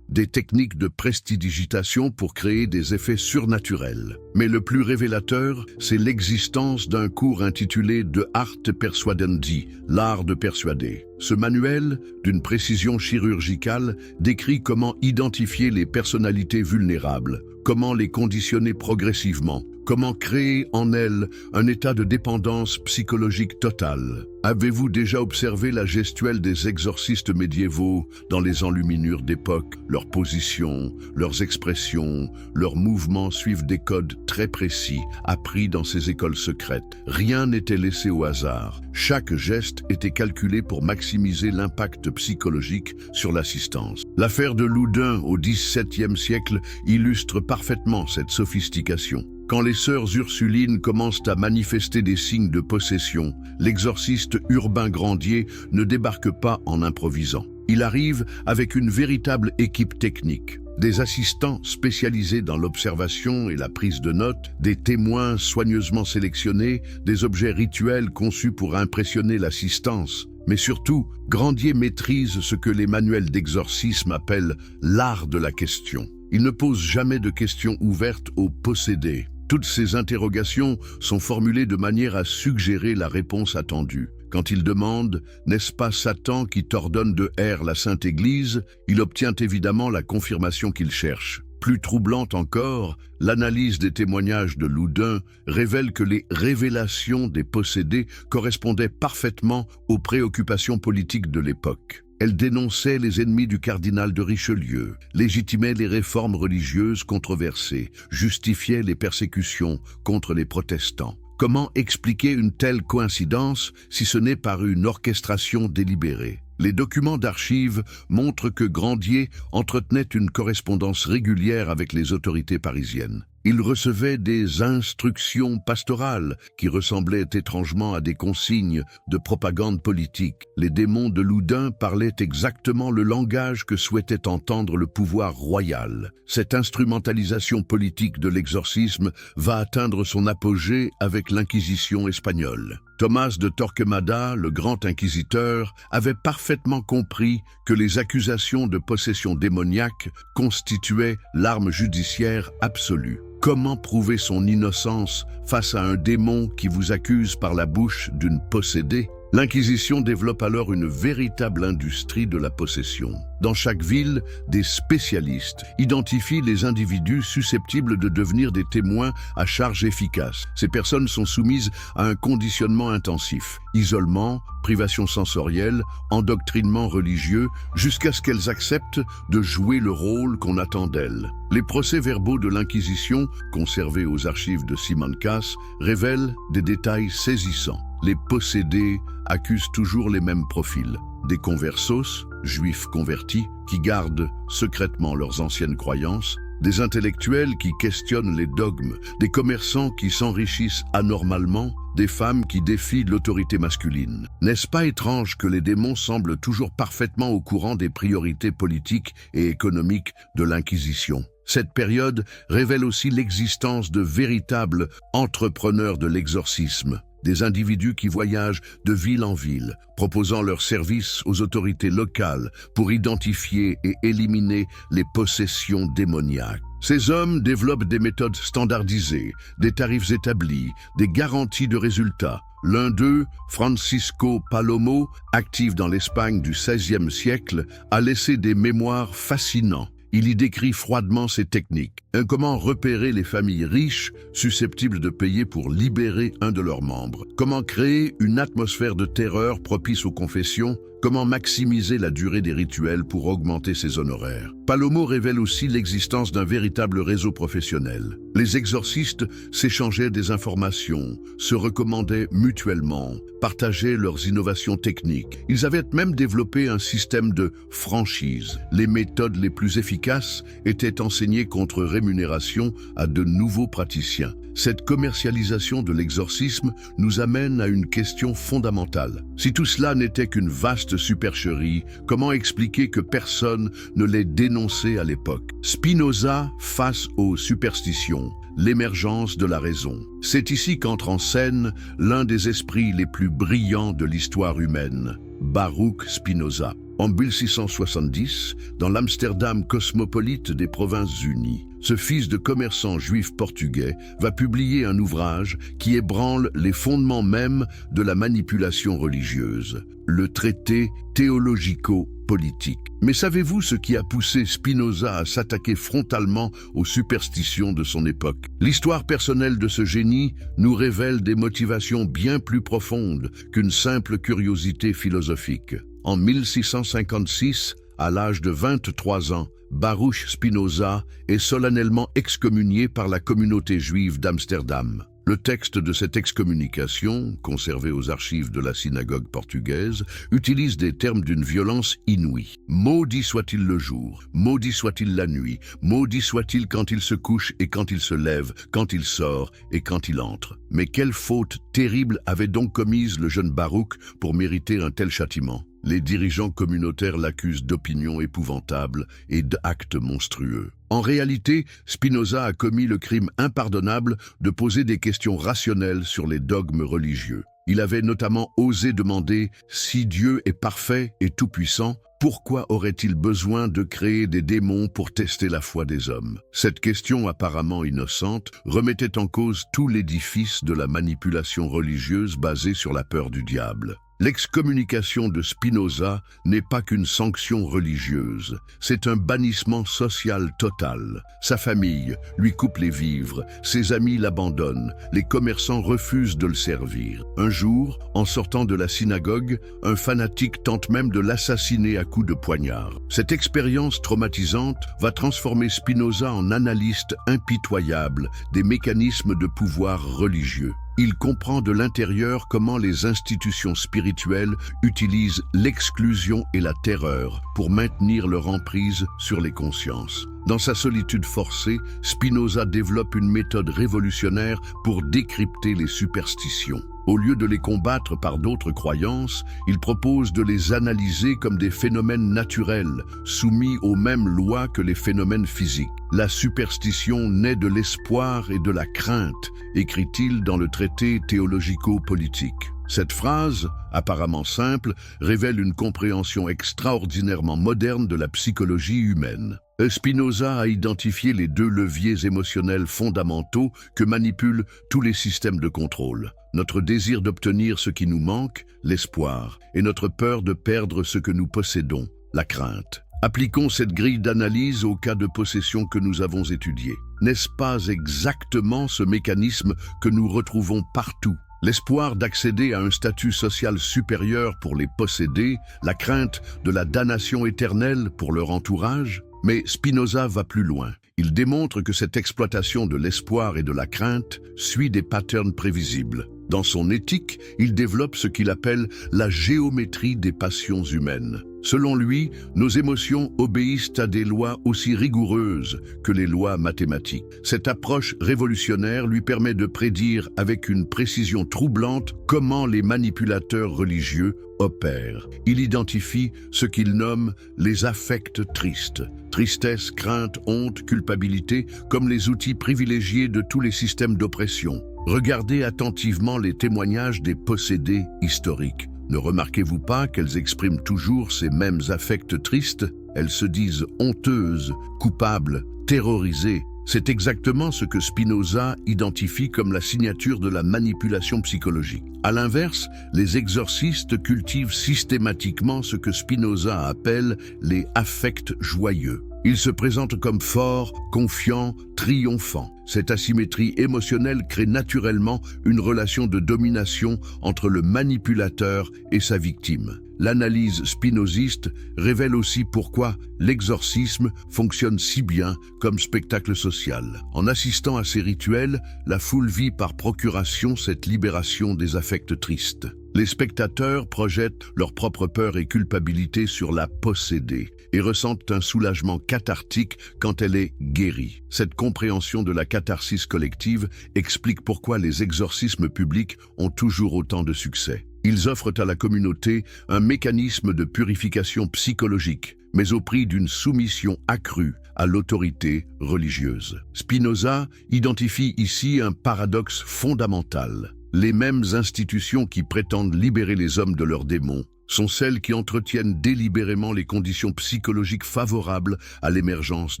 Des techniques de prestidigitation pour créer des effets surnaturels. Mais le plus révélateur, c'est l'existence d'un cours intitulé De Arte Persuadendi, l'art de persuader. Ce manuel, d'une précision chirurgicale, décrit comment identifier les personnalités vulnérables, comment les conditionner progressivement, comment créer en elles un état de dépendance psychologique totale. Avez-vous déjà observé la gestuelle des exorcistes médiévaux dans les enluminures d'époque? Leurs positions, leurs expressions, leurs mouvements suivent des codes très précis, appris dans ces écoles secrètes. Rien n'était laissé au hasard. Chaque geste était calculé pour maximiser l'impact psychologique sur l'assistance. L'affaire de Loudun au XVIIe siècle illustre parfaitement cette sophistication. Quand les sœurs Ursulines commencent à manifester des signes de possession, l'exorciste Urbain Grandier ne débarque pas en improvisant. Il arrive avec une véritable équipe technique. Des assistants spécialisés dans l'observation et la prise de notes, des témoins soigneusement sélectionnés, des objets rituels conçus pour impressionner l'assistance. Mais surtout, Grandier maîtrise ce que les manuels d'exorcisme appellent l'art de la question. Il ne pose jamais de questions ouvertes aux possédés. Toutes ces interrogations sont formulées de manière à suggérer la réponse attendue. Quand il demande « N'est-ce pas Satan qui t'ordonne de haïr la Sainte Église ?», il obtient évidemment la confirmation qu'il cherche. Plus troublante encore, l'analyse des témoignages de Loudun révèle que les révélations des possédés correspondaient parfaitement aux préoccupations politiques de l'époque. Elle dénonçait les ennemis du cardinal de Richelieu, légitimait les réformes religieuses controversées, justifiait les persécutions contre les protestants. Comment expliquer une telle coïncidence si ce n'est par une orchestration délibérée? Les documents d'archives montrent que Grandier entretenait une correspondance régulière avec les autorités parisiennes. Il recevait des instructions pastorales qui ressemblaient étrangement à des consignes de propagande politique. Les démons de Loudun parlaient exactement le langage que souhaitait entendre le pouvoir royal. Cette instrumentalisation politique de l'exorcisme va atteindre son apogée avec l'Inquisition espagnole. Thomas de Torquemada, le grand inquisiteur, avait parfaitement compris que les accusations de possession démoniaque constituaient l'arme judiciaire absolue. Comment prouver son innocence face à un démon qui vous accuse par la bouche d'une possédée? L'Inquisition développe alors une véritable industrie de la possession. Dans chaque ville, des spécialistes identifient les individus susceptibles de devenir des témoins à charge efficace. Ces personnes sont soumises à un conditionnement intensif, isolement, privation sensorielle, endoctrinement religieux, jusqu'à ce qu'elles acceptent de jouer le rôle qu'on attend d'elles. Les procès-verbaux de l'Inquisition, conservés aux archives de Simancas, révèlent des détails saisissants. Les possédés accusent toujours les mêmes profils. Des conversos, juifs convertis, qui gardent secrètement leurs anciennes croyances, des intellectuels qui questionnent les dogmes, des commerçants qui s'enrichissent anormalement, des femmes qui défient l'autorité masculine. N'est-ce pas étrange que les démons semblent toujours parfaitement au courant des priorités politiques et économiques de l'Inquisition? Cette période révèle aussi l'existence de véritables entrepreneurs de l'exorcisme. Des individus qui voyagent de ville en ville, proposant leurs services aux autorités locales pour identifier et éliminer les possessions démoniaques. Ces hommes développent des méthodes standardisées, des tarifs établis, des garanties de résultats. L'un d'eux, Francisco Palomo, actif dans l'Espagne du XVIe siècle, a laissé des mémoires fascinants. Il y décrit froidement ses techniques. Comment repérer les familles riches susceptibles de payer pour libérer un de leurs membres? Comment créer une atmosphère de terreur propice aux confessions? Comment maximiser la durée des rituels pour augmenter ses honoraires? Palomo révèle aussi l'existence d'un véritable réseau professionnel. Les exorcistes s'échangeaient des informations, se recommandaient mutuellement, partageaient leurs innovations techniques. Ils avaient même développé un système de franchise. Les méthodes les plus efficaces étaient enseignées contre rémunération à de nouveaux praticiens. Cette commercialisation de l'exorcisme nous amène à une question fondamentale. Si tout cela n'était qu'une vaste supercherie, comment expliquer que personne ne l'ait dénoncé à l'époque? Spinoza face aux superstitions, l'émergence de la raison. C'est ici qu'entre en scène l'un des esprits les plus brillants de l'histoire humaine, Baruch Spinoza. En 1670, dans l'Amsterdam cosmopolite des Provinces-Unies, ce fils de commerçant juif portugais va publier un ouvrage qui ébranle les fondements mêmes de la manipulation religieuse, le traité théologico-politique. Mais savez-vous ce qui a poussé Spinoza à s'attaquer frontalement aux superstitions de son époque? L'histoire personnelle de ce génie nous révèle des motivations bien plus profondes qu'une simple curiosité philosophique. En 1656, à l'âge de 23 ans, Baruch Spinoza est solennellement excommunié par la communauté juive d'Amsterdam. Le texte de cette excommunication, conservé aux archives de la synagogue portugaise, utilise des termes d'une violence inouïe. Maudit soit-il le jour, maudit soit-il la nuit, maudit soit-il quand il se couche et quand il se lève, quand il sort et quand il entre. Mais quelle faute terrible avait donc commise le jeune Baruch pour mériter un tel châtiment? Les dirigeants communautaires l'accusent d'opinions épouvantables et d'actes monstrueux. En réalité, Spinoza a commis le crime impardonnable de poser des questions rationnelles sur les dogmes religieux. Il avait notamment osé demander « Si Dieu est parfait et tout-puissant, pourquoi aurait-il besoin de créer des démons pour tester la foi des hommes ?» Cette question apparemment innocente remettait en cause tout l'édifice de la manipulation religieuse basée sur la peur du diable. L'excommunication de Spinoza n'est pas qu'une sanction religieuse, c'est un bannissement social total. Sa famille lui coupe les vivres, ses amis l'abandonnent, les commerçants refusent de le servir. Un jour, en sortant de la synagogue, un fanatique tente même de l'assassiner à coups de poignard. Cette expérience traumatisante va transformer Spinoza en analyste impitoyable des mécanismes de pouvoir religieux. Il comprend de l'intérieur comment les institutions spirituelles utilisent l'exclusion et la terreur pour maintenir leur emprise sur les consciences. Dans sa solitude forcée, Spinoza développe une méthode révolutionnaire pour décrypter les superstitions. Au lieu de les combattre par d'autres croyances, il propose de les analyser comme des phénomènes naturels, soumis aux mêmes lois que les phénomènes physiques. La superstition naît de l'espoir et de la crainte, écrit-il dans le traité théologico-politique. Cette phrase, apparemment simple, révèle une compréhension extraordinairement moderne de la psychologie humaine. Spinoza a identifié les deux leviers émotionnels fondamentaux que manipulent tous les systèmes de contrôle. Notre désir d'obtenir ce qui nous manque, l'espoir, et notre peur de perdre ce que nous possédons, la crainte. Appliquons cette grille d'analyse au cas de possession que nous avons étudié. N'est-ce pas exactement ce mécanisme que nous retrouvons partout? L'espoir d'accéder à un statut social supérieur pour les possédés, la crainte de la damnation éternelle pour leur entourage? Mais Spinoza va plus loin. Il démontre que cette exploitation de l'espoir et de la crainte suit des patterns prévisibles. Dans son éthique, il développe ce qu'il appelle la géométrie des passions humaines. Selon lui, nos émotions obéissent à des lois aussi rigoureuses que les lois mathématiques. Cette approche révolutionnaire lui permet de prédire avec une précision troublante comment les manipulateurs religieux opèrent. Il identifie ce qu'il nomme les affects tristes. Tristesse, crainte, honte, culpabilité, comme les outils privilégiés de tous les systèmes d'oppression. Regardez attentivement les témoignages des possédés historiques. Ne remarquez-vous pas qu'elles expriment toujours ces mêmes affects tristes? Elles se disent honteuses, coupables, terrorisées. C'est exactement ce que Spinoza identifie comme la signature de la manipulation psychologique. À l'inverse, les exorcistes cultivent systématiquement ce que Spinoza appelle les affects joyeux. Il se présente comme fort, confiant, triomphant. Cette asymétrie émotionnelle crée naturellement une relation de domination entre le manipulateur et sa victime. L'analyse spinoziste révèle aussi pourquoi l'exorcisme fonctionne si bien comme spectacle social. En assistant à ces rituels, la foule vit par procuration cette libération des affects tristes. Les spectateurs projettent leur propre peur et culpabilité sur la possédée et ressentent un soulagement cathartique quand elle est guérie. Cette compréhension de la catharsis collective explique pourquoi les exorcismes publics ont toujours autant de succès. Ils offrent à la communauté un mécanisme de purification psychologique, mais au prix d'une soumission accrue à l'autorité religieuse. Spinoza identifie ici un paradoxe fondamental. Les mêmes institutions qui prétendent libérer les hommes de leurs démons sont celles qui entretiennent délibérément les conditions psychologiques favorables à l'émergence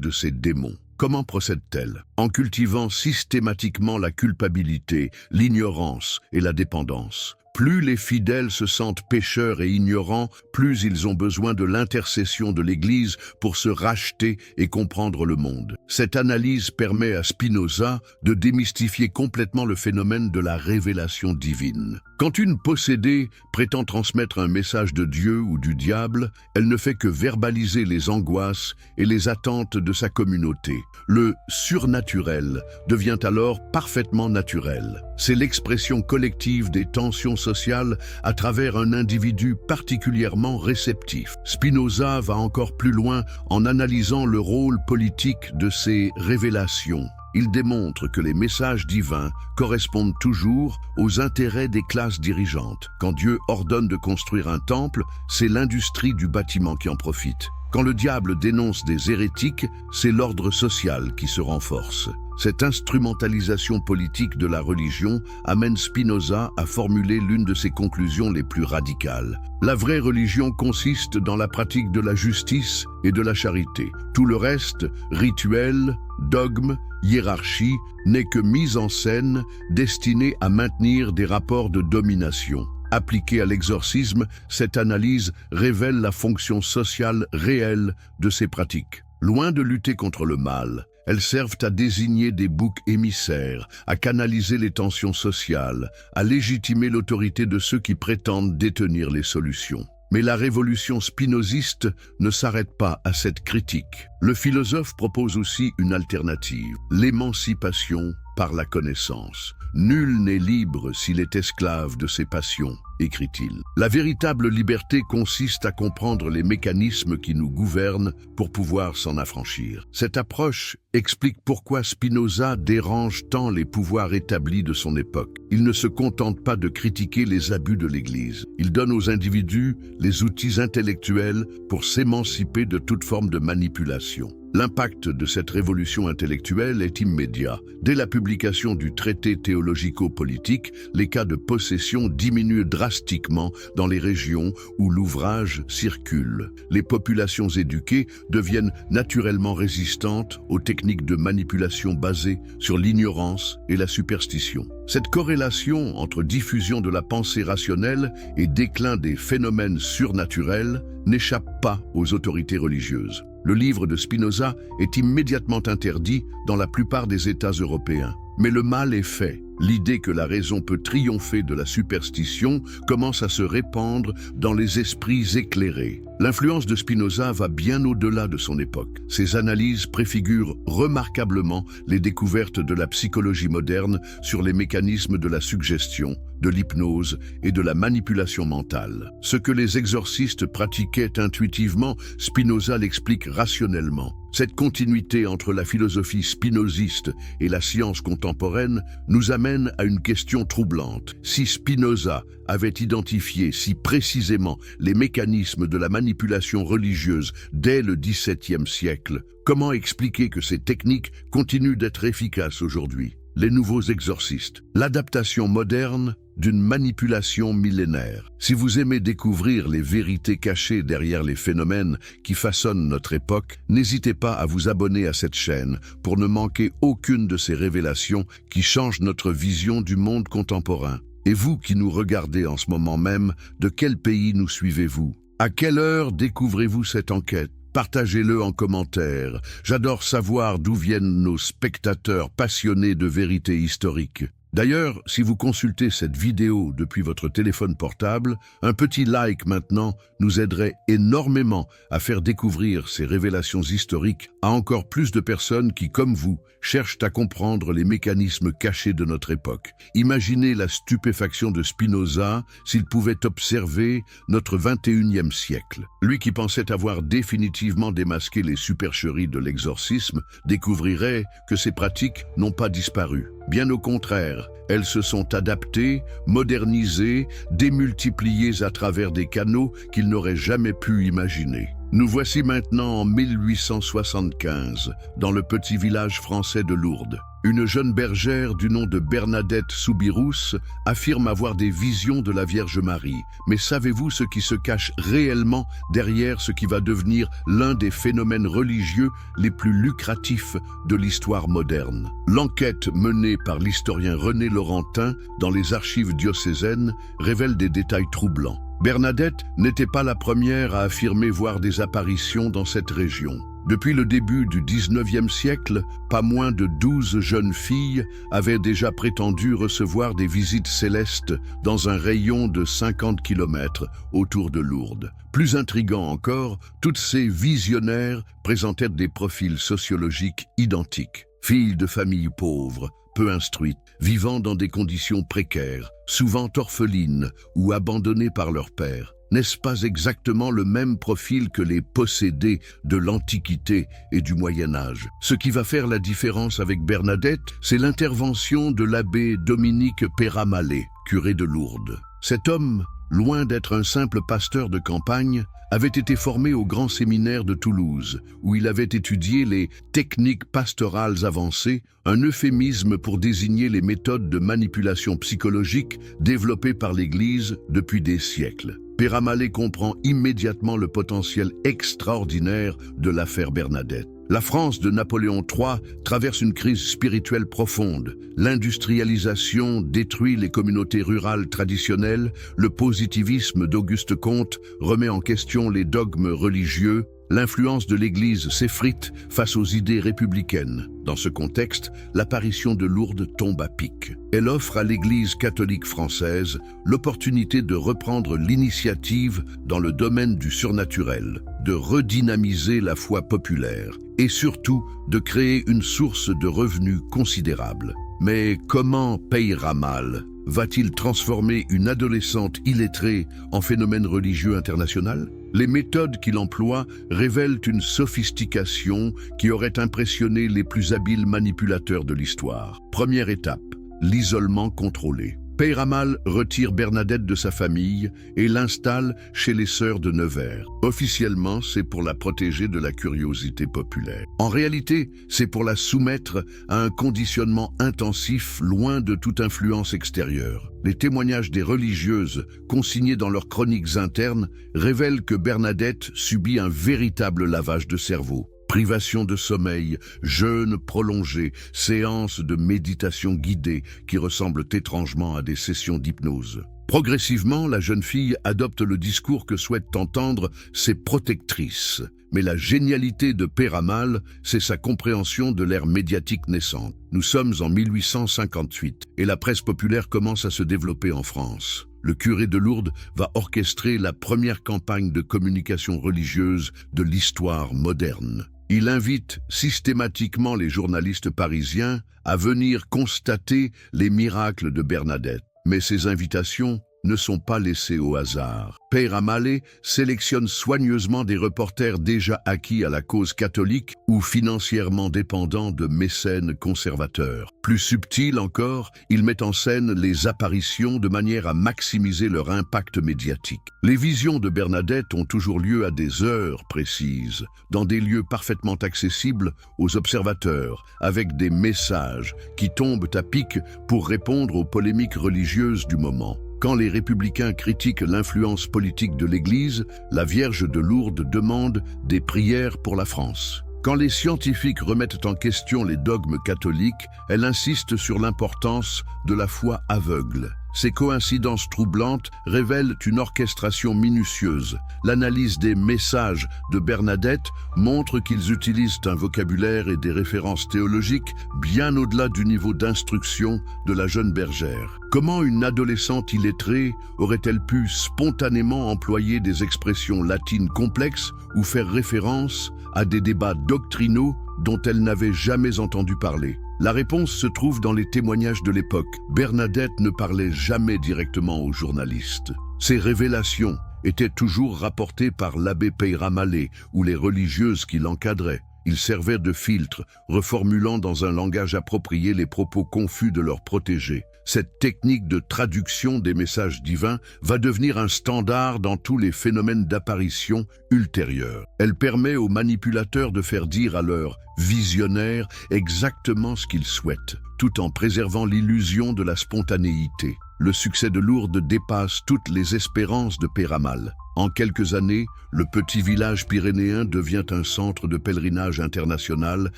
de ces démons. Comment procèdent-elles? En cultivant systématiquement la culpabilité, l'ignorance et la dépendance. Plus les fidèles se sentent pécheurs et ignorants, plus ils ont besoin de l'intercession de l'Église pour se racheter et comprendre le monde. Cette analyse permet à Spinoza de démystifier complètement le phénomène de la révélation divine. Quand une possédée prétend transmettre un message de Dieu ou du diable, elle ne fait que verbaliser les angoisses et les attentes de sa communauté. Le surnaturel devient alors parfaitement naturel. C'est l'expression collective des tensions sociales à travers un individu particulièrement réceptif. Spinoza va encore plus loin en analysant le rôle politique de ces révélations. Il démontre que les messages divins correspondent toujours aux intérêts des classes dirigeantes. Quand Dieu ordonne de construire un temple, c'est l'industrie du bâtiment qui en profite. Quand le diable dénonce des hérétiques, c'est l'ordre social qui se renforce. Cette instrumentalisation politique de la religion amène Spinoza à formuler l'une de ses conclusions les plus radicales. La vraie religion consiste dans la pratique de la justice et de la charité. Tout le reste, rituel, dogme, hiérarchie, n'est que mise en scène destinée à maintenir des rapports de domination. Appliquée à l'exorcisme, cette analyse révèle la fonction sociale réelle de ces pratiques. Loin de lutter contre le mal, elles servent à désigner des boucs émissaires, à canaliser les tensions sociales, à légitimer l'autorité de ceux qui prétendent détenir les solutions. Mais la révolution spinoziste ne s'arrête pas à cette critique. Le philosophe propose aussi une alternative, l'émancipation par la connaissance. Nul n'est libre s'il est esclave de ses passions, écrit-il. La véritable liberté consiste à comprendre les mécanismes qui nous gouvernent pour pouvoir s'en affranchir. Cette approche explique pourquoi Spinoza dérange tant les pouvoirs établis de son époque. Il ne se contente pas de critiquer les abus de l'Église. Il donne aux individus les outils intellectuels pour s'émanciper de toute forme de manipulation. L'impact de cette révolution intellectuelle est immédiat. Dès la publication du traité théologico-politique, les cas de possession diminuent drastiquement dans les régions où l'ouvrage circule. Les populations éduquées deviennent naturellement résistantes aux techniques de manipulation basées sur l'ignorance et la superstition. Cette corrélation entre diffusion de la pensée rationnelle et déclin des phénomènes surnaturels n'échappe pas aux autorités religieuses. Le livre de Spinoza est immédiatement interdit dans la plupart des États européens. Mais le mal est fait. L'idée que la raison peut triompher de la superstition commence à se répandre dans les esprits éclairés. L'influence de Spinoza va bien au-delà de son époque. Ses analyses préfigurent remarquablement les découvertes de la psychologie moderne sur les mécanismes de la suggestion, de l'hypnose et de la manipulation mentale. Ce que les exorcistes pratiquaient intuitivement, Spinoza l'explique rationnellement. Cette continuité entre la philosophie spinoziste et la science contemporaine nous amène à une question troublante. Si Spinoza avait identifié si précisément les mécanismes de la manipulation religieuse dès le XVIIe siècle, comment expliquer que ces techniques continuent d'être efficaces aujourd'hui? Les nouveaux exorcistes, l'adaptation moderne d'une manipulation millénaire. Si vous aimez découvrir les vérités cachées derrière les phénomènes qui façonnent notre époque, n'hésitez pas à vous abonner à cette chaîne pour ne manquer aucune de ces révélations qui changent notre vision du monde contemporain. Et vous qui nous regardez en ce moment même, de quel pays nous suivez-vous? À quelle heure découvrez-vous cette enquête? Partagez-le en commentaire. J'adore savoir d'où viennent nos spectateurs passionnés de vérité historique. D'ailleurs, si vous consultez cette vidéo depuis votre téléphone portable, un petit like maintenant nous aiderait énormément à faire découvrir ces révélations historiques à encore plus de personnes qui, comme vous, cherchent à comprendre les mécanismes cachés de notre époque. Imaginez la stupéfaction de Spinoza s'il pouvait observer notre 21e siècle. Lui qui pensait avoir définitivement démasqué les supercheries de l'exorcisme découvrirait que ces pratiques n'ont pas disparu. Bien au contraire, elles se sont adaptées, modernisées, démultipliées à travers des canaux qu'il n'aurait jamais pu imaginer. Nous voici maintenant en 1875, dans le petit village français de Lourdes. Une jeune bergère du nom de Bernadette Soubirous affirme avoir des visions de la Vierge Marie. Mais savez-vous ce qui se cache réellement derrière ce qui va devenir l'un des phénomènes religieux les plus lucratifs de l'histoire moderne? L'enquête menée par l'historien René Laurentin dans les archives diocésaines révèle des détails troublants. Bernadette n'était pas la première à affirmer voir des apparitions dans cette région. Depuis le début du 19e siècle, pas moins de 12 jeunes filles avaient déjà prétendu recevoir des visites célestes dans un rayon de 50 km autour de Lourdes. Plus intriguant encore, toutes ces visionnaires présentaient des profils sociologiques identiques. Filles de familles pauvres, peu instruites, vivant dans des conditions précaires, souvent orphelines ou abandonnées par leur père. N'est-ce pas exactement le même profil que les possédés de l'Antiquité et du Moyen-Âge? Ce qui va faire la différence avec Bernadette, c'est l'intervention de l'abbé Dominique Peyramalé, curé de Lourdes. Cet homme, loin d'être un simple pasteur de campagne, avait été formé au grand séminaire de Toulouse, où il avait étudié les techniques pastorales avancées, un euphémisme pour désigner les méthodes de manipulation psychologique développées par l'Église depuis des siècles. Peyramalé comprend immédiatement le potentiel extraordinaire de l'affaire Bernadette. La France de Napoléon III traverse une crise spirituelle profonde. L'industrialisation détruit les communautés rurales traditionnelles, le positivisme d'Auguste Comte remet en question les dogmes religieux, l'influence de l'Église s'effrite face aux idées républicaines. Dans ce contexte, l'apparition de Lourdes tombe à pic. Elle offre à l'Église catholique française l'opportunité de reprendre l'initiative dans le domaine du surnaturel, de redynamiser la foi populaire et surtout de créer une source de revenus considérable. Mais comment Peyramalé va-t-il transformer une adolescente illettrée en phénomène religieux international? Les méthodes qu'il emploie révèlent une sophistication qui aurait impressionné les plus habiles manipulateurs de l'histoire. Première étape, l'isolement contrôlé. Peyramalé retire Bernadette de sa famille et l'installe chez les sœurs de Nevers. Officiellement, c'est pour la protéger de la curiosité populaire. En réalité, c'est pour la soumettre à un conditionnement intensif loin de toute influence extérieure. Les témoignages des religieuses, consignés dans leurs chroniques internes, révèlent que Bernadette subit un véritable lavage de cerveau. Privation de sommeil, jeûnes prolongés, séances de méditation guidée qui ressemblent étrangement à des sessions d'hypnose. Progressivement, la jeune fille adopte le discours que souhaitent entendre ses protectrices. Mais la génialité de Peyramalé, c'est sa compréhension de l'ère médiatique naissante. Nous sommes en 1858 et la presse populaire commence à se développer en France. Le curé de Lourdes va orchestrer la première campagne de communication religieuse de l'histoire moderne. Il invite systématiquement les journalistes parisiens à venir constater les miracles de Bernadette. Mais ces invitations ne sont pas laissées au hasard. Peyramalé sélectionne soigneusement des reporters déjà acquis à la cause catholique ou financièrement dépendants de mécènes conservateurs. Plus subtil encore, il met en scène les apparitions de manière à maximiser leur impact médiatique. Les visions de Bernadette ont toujours lieu à des heures précises, dans des lieux parfaitement accessibles aux observateurs, avec des messages qui tombent à pic pour répondre aux polémiques religieuses du moment. Quand les républicains critiquent l'influence politique de l'Église, la Vierge de Lourdes demande des prières pour la France. Quand les scientifiques remettent en question les dogmes catholiques, elle insiste sur l'importance de la foi aveugle. Ces coïncidences troublantes révèlent une orchestration minutieuse. L'analyse des messages de Bernadette montre qu'ils utilisent un vocabulaire et des références théologiques bien au-delà du niveau d'instruction de la jeune bergère. Comment une adolescente illettrée aurait-elle pu spontanément employer des expressions latines complexes ou faire référence à des débats doctrinaux dont elle n'avait jamais entendu parler? La réponse se trouve dans les témoignages de l'époque. Bernadette ne parlait jamais directement aux journalistes. Ses révélations étaient toujours rapportées par l'abbé Peyramalé ou les religieuses qui l'encadraient. Ils servaient de filtre, reformulant dans un langage approprié les propos confus de leurs protégés. Cette technique de traduction des messages divins va devenir un standard dans tous les phénomènes d'apparition ultérieurs. Elle permet aux manipulateurs de faire dire à leurs visionnaires exactement ce qu'ils souhaitent, tout en préservant l'illusion de la spontanéité. Le succès de Lourdes dépasse toutes les espérances de Peyramale. En quelques années, le petit village pyrénéen devient un centre de pèlerinage international,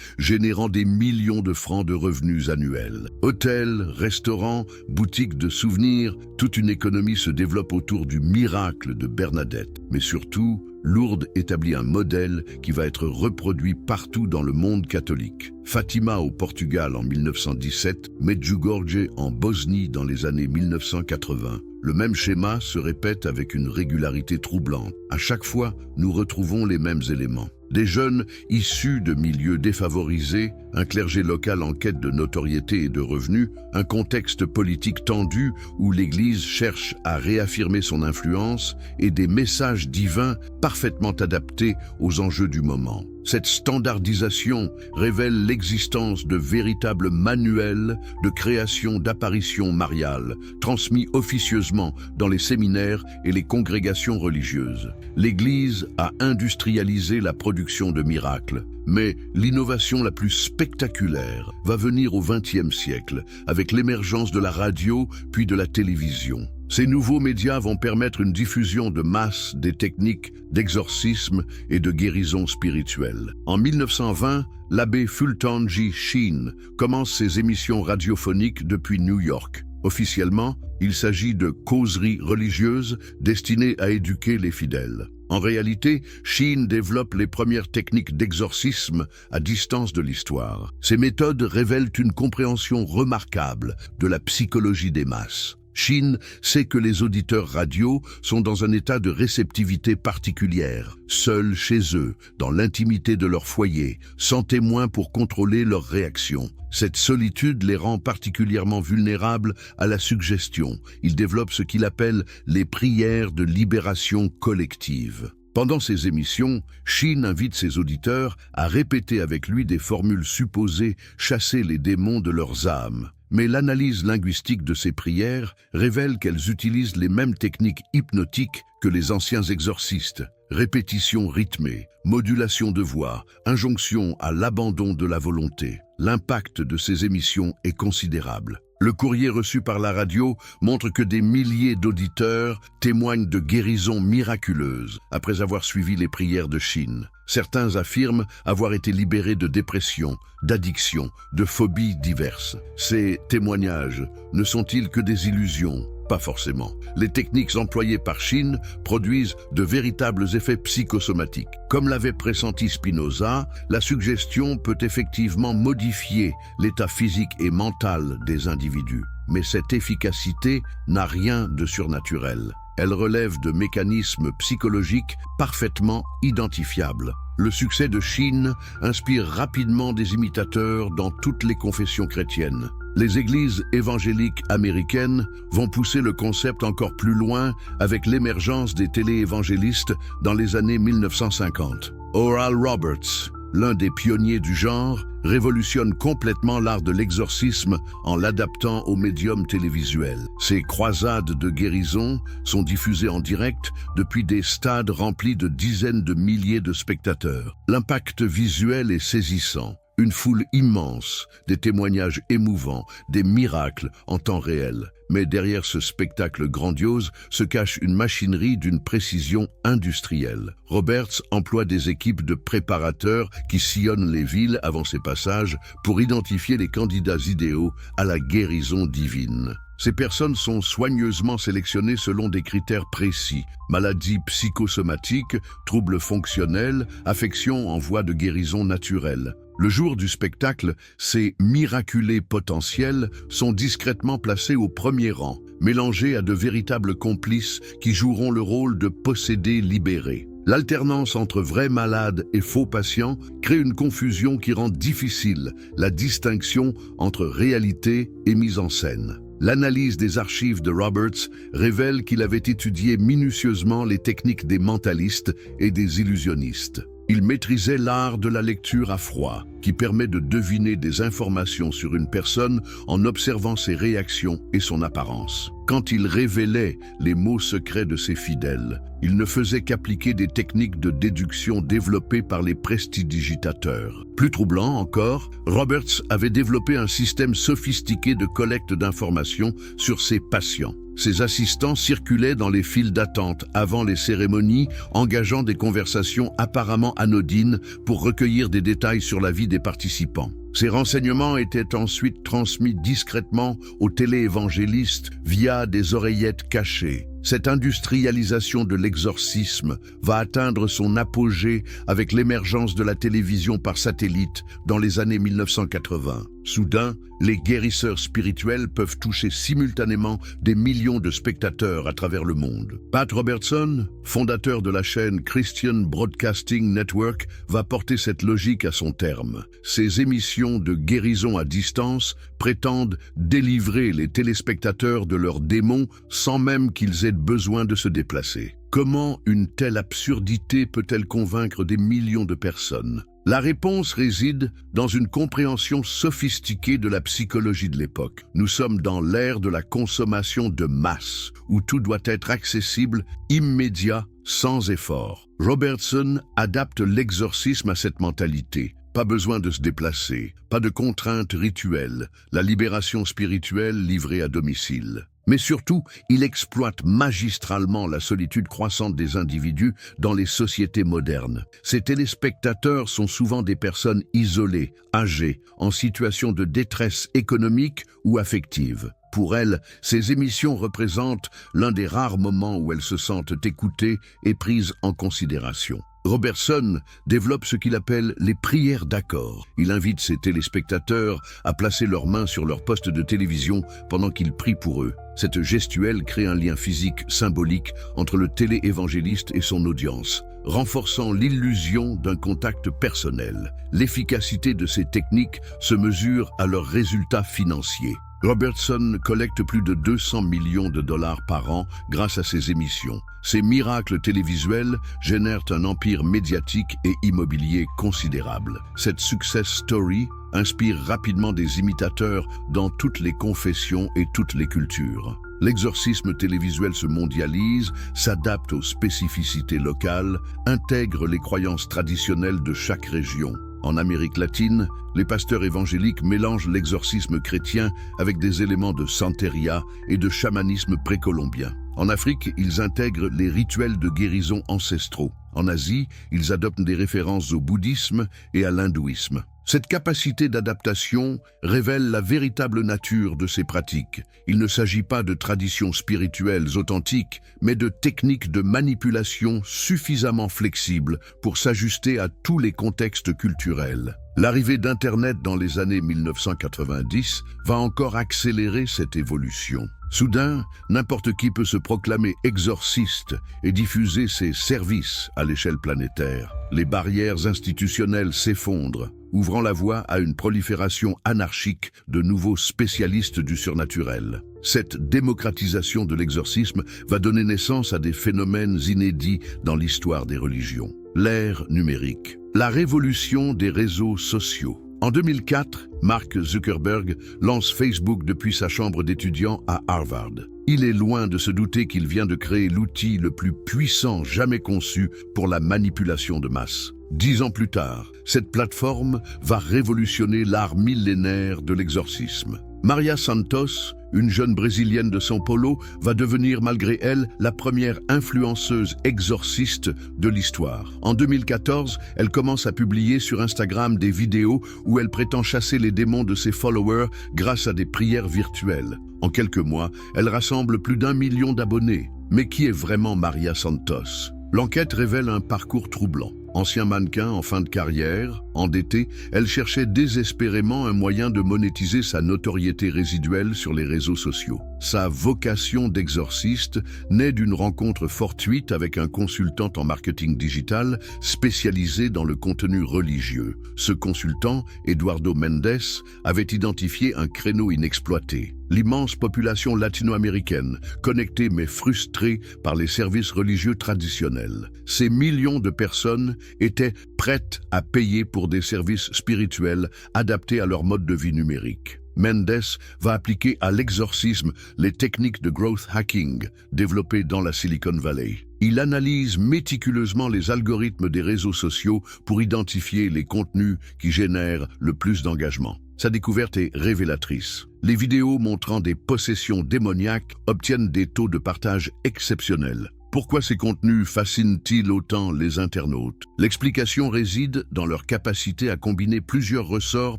générant des millions de francs de revenus annuels. Hôtels, restaurants, boutiques de souvenirs, toute une économie se développe autour du miracle de Bernadette. Mais surtout, Lourdes établit un modèle qui va être reproduit partout dans le monde catholique. Fatima au Portugal en 1917, Medjugorje en Bosnie dans les années 1980. Le même schéma se répète avec une régularité troublante. À chaque fois, nous retrouvons les mêmes éléments. Des jeunes issus de milieux défavorisés, un clergé local en quête de notoriété et de revenus, un contexte politique tendu où l'Église cherche à réaffirmer son influence et des messages divins parfaitement adaptés aux enjeux du moment. Cette standardisation révèle l'existence de véritables manuels de création d'apparitions mariales, transmis officieusement dans les séminaires et les congrégations religieuses. L'Église a industrialisé la production de miracles, mais l'innovation la plus spectaculaire va venir au XXe siècle, avec l'émergence de la radio puis de la télévision. Ces nouveaux médias vont permettre une diffusion de masse des techniques d'exorcisme et de guérison spirituelle. En 1920, l'abbé Fulton J. Sheen commence ses émissions radiophoniques depuis New York. Officiellement, il s'agit de causeries religieuses destinées à éduquer les fidèles. En réalité, Sheen développe les premières techniques d'exorcisme à distance de l'histoire. Ces méthodes révèlent une compréhension remarquable de la psychologie des masses. Sheen sait que les auditeurs radio sont dans un état de réceptivité particulière, seuls chez eux, dans l'intimité de leur foyer, sans témoins pour contrôler leurs réactions. Cette solitude les rend particulièrement vulnérables à la suggestion. Il développe ce qu'il appelle les prières de libération collective. Pendant ces émissions, Sheen invite ses auditeurs à répéter avec lui des formules supposées chasser les démons de leurs âmes. Mais l'analyse linguistique de ces prières révèle qu'elles utilisent les mêmes techniques hypnotiques que les anciens exorcistes. Répétition rythmée, modulation de voix, injonction à l'abandon de la volonté. L'impact de ces émissions est considérable. Le courrier reçu par la radio montre que des milliers d'auditeurs témoignent de guérisons miraculeuses après avoir suivi les prières de Sheen. Certains affirment avoir été libérés de dépression, d'addiction, de phobies diverses. Ces témoignages ne sont-ils que des illusions? Pas forcément. Les techniques employées par Sheen produisent de véritables effets psychosomatiques. Comme l'avait pressenti Spinoza, la suggestion peut effectivement modifier l'état physique et mental des individus. Mais cette efficacité n'a rien de surnaturel. Elle relève de mécanismes psychologiques parfaitement identifiables. Le succès de Sheen inspire rapidement des imitateurs dans toutes les confessions chrétiennes. Les églises évangéliques américaines vont pousser le concept encore plus loin avec l'émergence des téléévangélistes dans les années 1950. Oral Roberts, l'un des pionniers du genre, révolutionne complètement l'art de l'exorcisme en l'adaptant au médium télévisuel. Ces croisades de guérison sont diffusées en direct depuis des stades remplis de dizaines de milliers de spectateurs. L'impact visuel est saisissant. Une foule immense, des témoignages émouvants, des miracles en temps réel. Mais derrière ce spectacle grandiose se cache une machinerie d'une précision industrielle. Roberts emploie des équipes de préparateurs qui sillonnent les villes avant ses passages pour identifier les candidats idéaux à la guérison divine. Ces personnes sont soigneusement sélectionnées selon des critères précis: maladies psychosomatiques, troubles fonctionnels, affections en voie de guérison naturelle. Le jour du spectacle, ces miraculés potentiels sont discrètement placés au premier rang, mélangés à de véritables complices qui joueront le rôle de possédés libérés. L'alternance entre vrais malades et faux patients crée une confusion qui rend difficile la distinction entre réalité et mise en scène. L'analyse des archives de Roberts révèle qu'il avait étudié minutieusement les techniques des mentalistes et des illusionnistes. Il maîtrisait l'art de la lecture à froid, qui permet de deviner des informations sur une personne en observant ses réactions et son apparence. Quand il révélait les mots secrets de ses fidèles, il ne faisait qu'appliquer des techniques de déduction développées par les prestidigitateurs. Plus troublant encore, Roberts avait développé un système sophistiqué de collecte d'informations sur ses patients. Ses assistants circulaient dans les files d'attente avant les cérémonies, engageant des conversations apparemment anodines pour recueillir des détails sur la vie des participants. Ces renseignements étaient ensuite transmis discrètement aux téléévangélistes via des oreillettes cachées. Cette industrialisation de l'exorcisme va atteindre son apogée avec l'émergence de la télévision par satellite dans les années 1980. Soudain, les guérisseurs spirituels peuvent toucher simultanément des millions de spectateurs à travers le monde. Pat Robertson, fondateur de la chaîne Christian Broadcasting Network, va porter cette logique à son terme. Ses émissions de guérison à distance prétendent délivrer les téléspectateurs de leurs démons sans même qu'ils aient besoin de se déplacer. Comment une telle absurdité peut-elle convaincre des millions de personnes? La réponse réside dans une compréhension sophistiquée de la psychologie de l'époque. Nous sommes dans l'ère de la consommation de masse, où tout doit être accessible, immédiat, sans effort. Robertson adapte l'exorcisme à cette mentalité. Pas besoin de se déplacer, pas de contraintes rituelles, la libération spirituelle livrée à domicile. Mais surtout, il exploite magistralement la solitude croissante des individus dans les sociétés modernes. Ces téléspectateurs sont souvent des personnes isolées, âgées, en situation de détresse économique ou affective. Pour elles, ces émissions représentent l'un des rares moments où elles se sentent écoutées et prises en considération. Robertson développe ce qu'il appelle les prières d'accord. Il invite ses téléspectateurs à placer leurs mains sur leur poste de télévision pendant qu'il prie pour eux. Cette gestuelle crée un lien physique symbolique entre le téléévangéliste et son audience, renforçant l'illusion d'un contact personnel. L'efficacité de ces techniques se mesure à leurs résultats financiers. Robertson collecte plus de 200 millions de dollars par an grâce à ses émissions. Ces miracles télévisuels génèrent un empire médiatique et immobilier considérable. Cette success story inspire rapidement des imitateurs dans toutes les confessions et toutes les cultures. L'exorcisme télévisuel se mondialise, s'adapte aux spécificités locales, intègre les croyances traditionnelles de chaque région. En Amérique latine, les pasteurs évangéliques mélangent l'exorcisme chrétien avec des éléments de santeria et de chamanisme précolombien. En Afrique, ils intègrent les rituels de guérison ancestraux. En Asie, ils adoptent des références au bouddhisme et à l'hindouisme. Cette capacité d'adaptation révèle la véritable nature de ces pratiques. Il ne s'agit pas de traditions spirituelles authentiques, mais de techniques de manipulation suffisamment flexibles pour s'ajuster à tous les contextes culturels. L'arrivée d'Internet dans les années 1990 va encore accélérer cette évolution. Soudain, n'importe qui peut se proclamer exorciste et diffuser ses services à l'échelle planétaire. Les barrières institutionnelles s'effondrent, ouvrant la voie à une prolifération anarchique de nouveaux spécialistes du surnaturel. Cette démocratisation de l'exorcisme va donner naissance à des phénomènes inédits dans l'histoire des religions. L'ère numérique. La révolution des réseaux sociaux. En 2004, Mark Zuckerberg lance Facebook depuis sa chambre d'étudiant à Harvard. Il est loin de se douter qu'il vient de créer l'outil le plus puissant jamais conçu pour la manipulation de masse. 10 ans plus tard, cette plateforme va révolutionner l'art millénaire de l'exorcisme. Maria Santos, une jeune brésilienne de São Paulo, va devenir malgré elle la première influenceuse exorciste de l'histoire. En 2014, elle commence à publier sur Instagram des vidéos où elle prétend chasser les démons de ses followers grâce à des prières virtuelles. En quelques mois, elle rassemble plus d'1 million d'abonnés. Mais qui est vraiment Maria Santos? L'enquête révèle un parcours troublant. Ancien mannequin en fin de carrière, endettée, elle cherchait désespérément un moyen de monétiser sa notoriété résiduelle sur les réseaux sociaux. Sa vocation d'exorciste naît d'une rencontre fortuite avec un consultant en marketing digital spécialisé dans le contenu religieux. Ce consultant, Eduardo Mendes, avait identifié un créneau inexploité. L'immense population latino-américaine, connectée mais frustrée par les services religieux traditionnels. Ces millions de personnes étaient prêtes à payer pour des services spirituels adaptés à leur mode de vie numérique. Mendes va appliquer à l'exorcisme les techniques de growth hacking développées dans la Silicon Valley. Il analyse méticuleusement les algorithmes des réseaux sociaux pour identifier les contenus qui génèrent le plus d'engagement. Sa découverte est révélatrice. Les vidéos montrant des possessions démoniaques obtiennent des taux de partage exceptionnels. Pourquoi ces contenus fascinent-ils autant les internautes? L'explication réside dans leur capacité à combiner plusieurs ressorts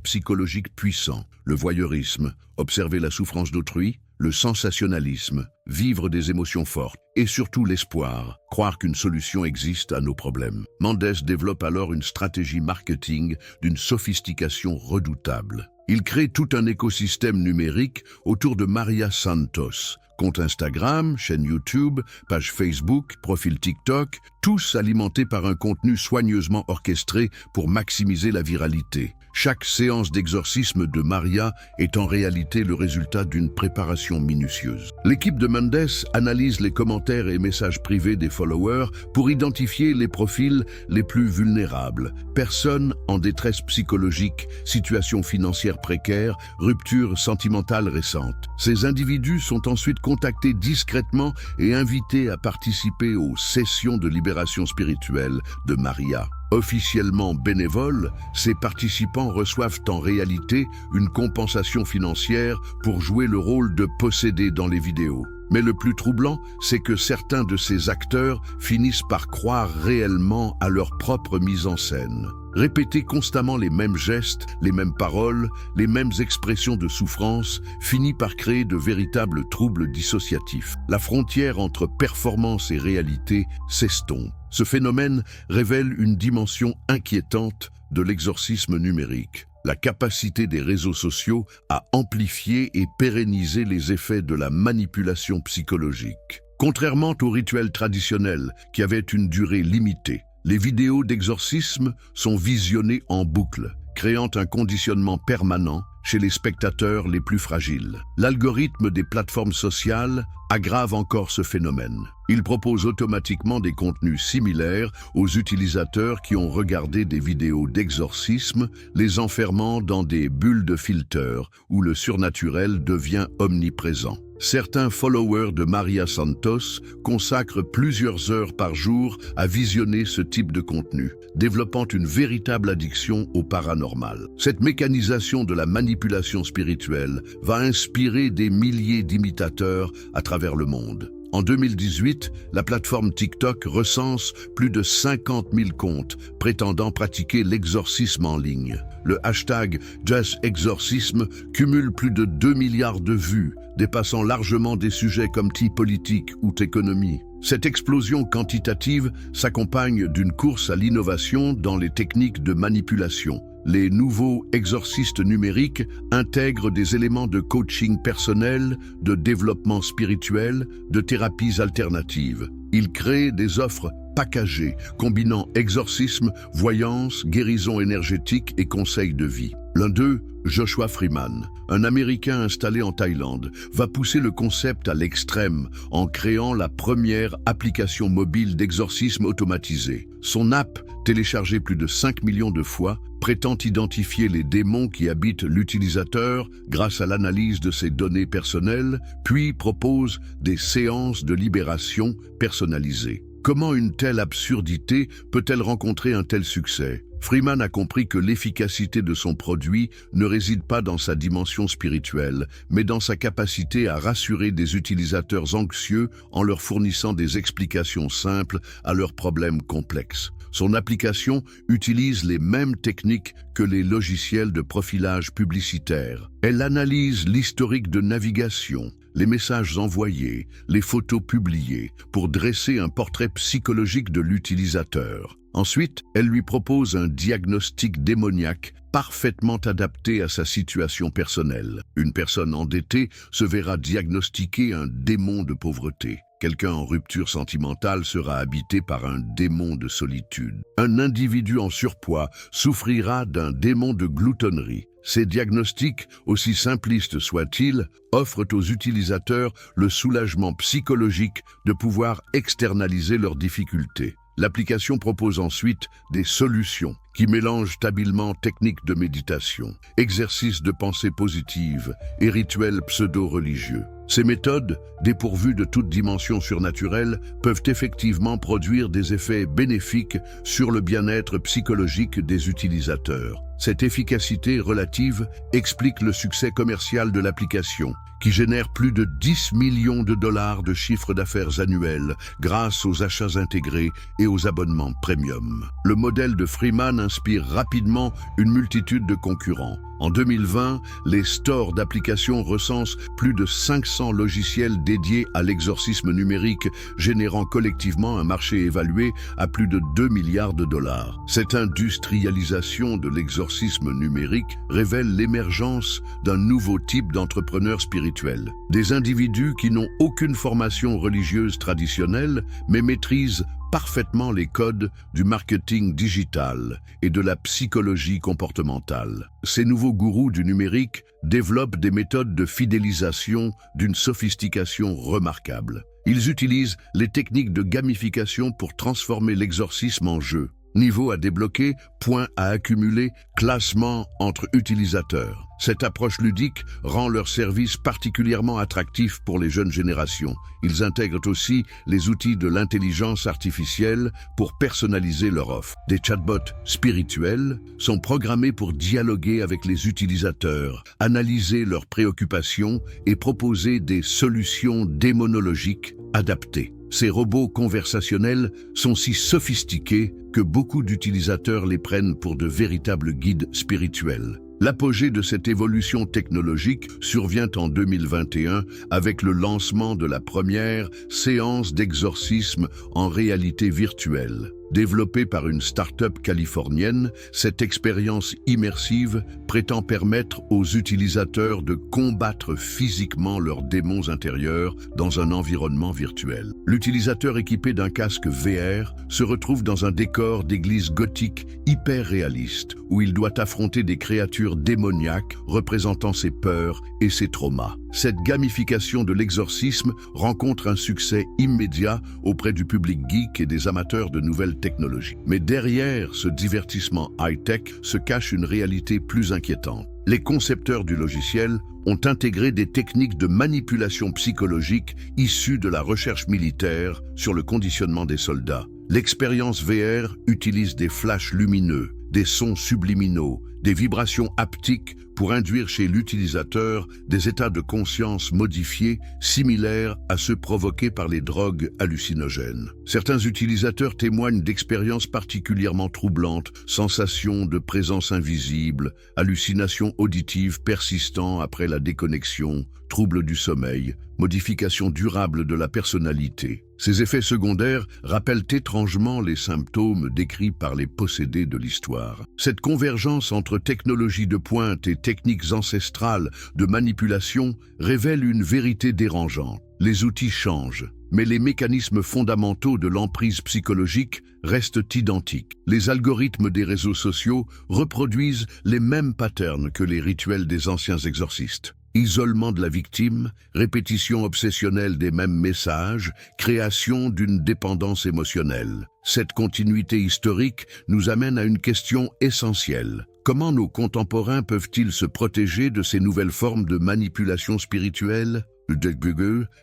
psychologiques puissants. Le voyeurisme, observer la souffrance d'autrui, le sensationnalisme, vivre des émotions fortes, et surtout l'espoir, croire qu'une solution existe à nos problèmes. Mendes développe alors une stratégie marketing d'une sophistication redoutable. Il crée tout un écosystème numérique autour de Maria Santos. Compte Instagram, chaîne YouTube, page Facebook, profil TikTok, tous alimentés par un contenu soigneusement orchestré pour maximiser la viralité. Chaque séance d'exorcisme de Maria est en réalité le résultat d'une préparation minutieuse. L'équipe de Mendes analyse les commentaires et messages privés des followers pour identifier les profils les plus vulnérables. Personnes en détresse psychologique, situation financière précaire, rupture sentimentale récente. Ces individus sont ensuite contactés discrètement et invités à participer aux sessions de libération spirituelle de Maria. Officiellement bénévoles, ces participants reçoivent en réalité une compensation financière pour jouer le rôle de possédés dans les vidéos. Mais le plus troublant, c'est que certains de ces acteurs finissent par croire réellement à leur propre mise en scène. Répéter constamment les mêmes gestes, les mêmes paroles, les mêmes expressions de souffrance finit par créer de véritables troubles dissociatifs. La frontière entre performance et réalité s'estompe. Ce phénomène révèle une dimension inquiétante de l'exorcisme numérique. La capacité des réseaux sociaux à amplifier et pérenniser les effets de la manipulation psychologique. Contrairement aux rituels traditionnels qui avaient une durée limitée, les vidéos d'exorcisme sont visionnées en boucle, créant un conditionnement permanent chez les spectateurs les plus fragiles. L'algorithme des plateformes sociales aggrave encore ce phénomène. Il propose automatiquement des contenus similaires aux utilisateurs qui ont regardé des vidéos d'exorcisme, les enfermant dans des bulles de filters où le surnaturel devient omniprésent. Certains followers de Maria Santos consacrent plusieurs heures par jour à visionner ce type de contenu, développant une véritable addiction au paranormal. Cette mécanisation de la manipulation spirituelle va inspirer des milliers d'imitateurs à travers le monde. En 2018, la plateforme TikTok recense plus de 50 000 comptes prétendant pratiquer l'exorcisme en ligne. Le hashtag #JustExorcisme cumule plus de 2 milliards de vues, dépassant largement des sujets comme politique ou économie. Cette explosion quantitative s'accompagne d'une course à l'innovation dans les techniques de manipulation. Les nouveaux exorcistes numériques intègrent des éléments de coaching personnel, de développement spirituel, de thérapies alternatives. Ils créent des offres packagées, combinant exorcisme, voyance, guérison énergétique et conseils de vie. L'un d'eux, Joshua Freeman, un Américain installé en Thaïlande, va pousser le concept à l'extrême en créant la première application mobile d'exorcisme automatisé. Son app, téléchargée plus de 5 millions de fois, prétend identifier les démons qui habitent l'utilisateur grâce à l'analyse de ses données personnelles, puis propose des séances de libération personnalisées. Comment une telle absurdité peut-elle rencontrer un tel succès? Freeman a compris que l'efficacité de son produit ne réside pas dans sa dimension spirituelle, mais dans sa capacité à rassurer des utilisateurs anxieux en leur fournissant des explications simples à leurs problèmes complexes. Son application utilise les mêmes techniques que les logiciels de profilage publicitaire. Elle analyse l'historique de navigation, les messages envoyés, les photos publiées, pour dresser un portrait psychologique de l'utilisateur. Ensuite, elle lui propose un diagnostic démoniaque parfaitement adapté à sa situation personnelle. Une personne endettée se verra diagnostiquer un démon de pauvreté. Quelqu'un en rupture sentimentale sera habité par un démon de solitude. Un individu en surpoids souffrira d'un démon de gloutonnerie. Ces diagnostics, aussi simplistes soient-ils, offrent aux utilisateurs le soulagement psychologique de pouvoir externaliser leurs difficultés. L'application propose ensuite des solutions qui mélangent habilement techniques de méditation, exercices de pensée positive et rituels pseudo-religieux. Ces méthodes, dépourvues de toute dimension surnaturelle, peuvent effectivement produire des effets bénéfiques sur le bien-être psychologique des utilisateurs. Cette efficacité relative explique le succès commercial de l'application, qui génère plus de 10 millions de dollars de chiffre d'affaires annuel grâce aux achats intégrés et aux abonnements premium. Le modèle de Freeman inspire rapidement une multitude de concurrents. En 2020, les stores d'applications recensent plus de 500 logiciels dédiés à l'exorcisme numérique, générant collectivement un marché évalué à plus de 2 milliards de dollars. Cette industrialisation de l'exorcisme numérique révèle l'émergence d'un nouveau type d'entrepreneurs spirituels. Des individus qui n'ont aucune formation religieuse traditionnelle, mais maîtrisent parfaitement les codes du marketing digital et de la psychologie comportementale. Ces nouveaux gourous du numérique développent des méthodes de fidélisation d'une sophistication remarquable. Ils utilisent les techniques de gamification pour transformer l'exorcisme en jeu. Niveau à débloquer, points à accumuler, classement entre utilisateurs. Cette approche ludique rend leur service particulièrement attractif pour les jeunes générations. Ils intègrent aussi les outils de l'intelligence artificielle pour personnaliser leur offre. Des chatbots spirituels sont programmés pour dialoguer avec les utilisateurs, analyser leurs préoccupations et proposer des solutions démonologiques adaptées. Ces robots conversationnels sont si sophistiqués que beaucoup d'utilisateurs les prennent pour de véritables guides spirituels. L'apogée de cette évolution technologique survient en 2021 avec le lancement de la première séance d'exorcisme en réalité virtuelle. Développée par une start-up californienne, cette expérience immersive prétend permettre aux utilisateurs de combattre physiquement leurs démons intérieurs dans un environnement virtuel. L'utilisateur équipé d'un casque VR se retrouve dans un décor d'église gothique hyper réaliste, où il doit affronter des créatures démoniaques représentant ses peurs et ses traumas. Cette gamification de l'exorcisme rencontre un succès immédiat auprès du public geek et des amateurs de nouvelles technologies. Mais derrière ce divertissement high-tech se cache une réalité plus inquiétante. Les concepteurs du logiciel ont intégré des techniques de manipulation psychologique issues de la recherche militaire sur le conditionnement des soldats. L'expérience VR utilise des flashs lumineux, des sons subliminaux, des vibrations haptiques pour induire chez l'utilisateur des états de conscience modifiés similaires à ceux provoqués par les drogues hallucinogènes. Certains utilisateurs témoignent d'expériences particulièrement troublantes, sensations de présence invisible, hallucinations auditives persistant après la déconnexion, troubles du sommeil, modification durable de la personnalité. Ces effets secondaires rappellent étrangement les symptômes décrits par les possédés de l'histoire. Cette convergence entre technologies de pointe et techniques ancestrales de manipulation révèle une vérité dérangeante. Les outils changent, mais les mécanismes fondamentaux de l'emprise psychologique restent identiques. Les algorithmes des réseaux sociaux reproduisent les mêmes patterns que les rituels des anciens exorcistes. Isolement de la victime, répétition obsessionnelle des mêmes messages, création d'une dépendance émotionnelle. Cette continuité historique nous amène à une question essentielle. Comment nos contemporains peuvent-ils se protéger de ces nouvelles formes de manipulation spirituelle?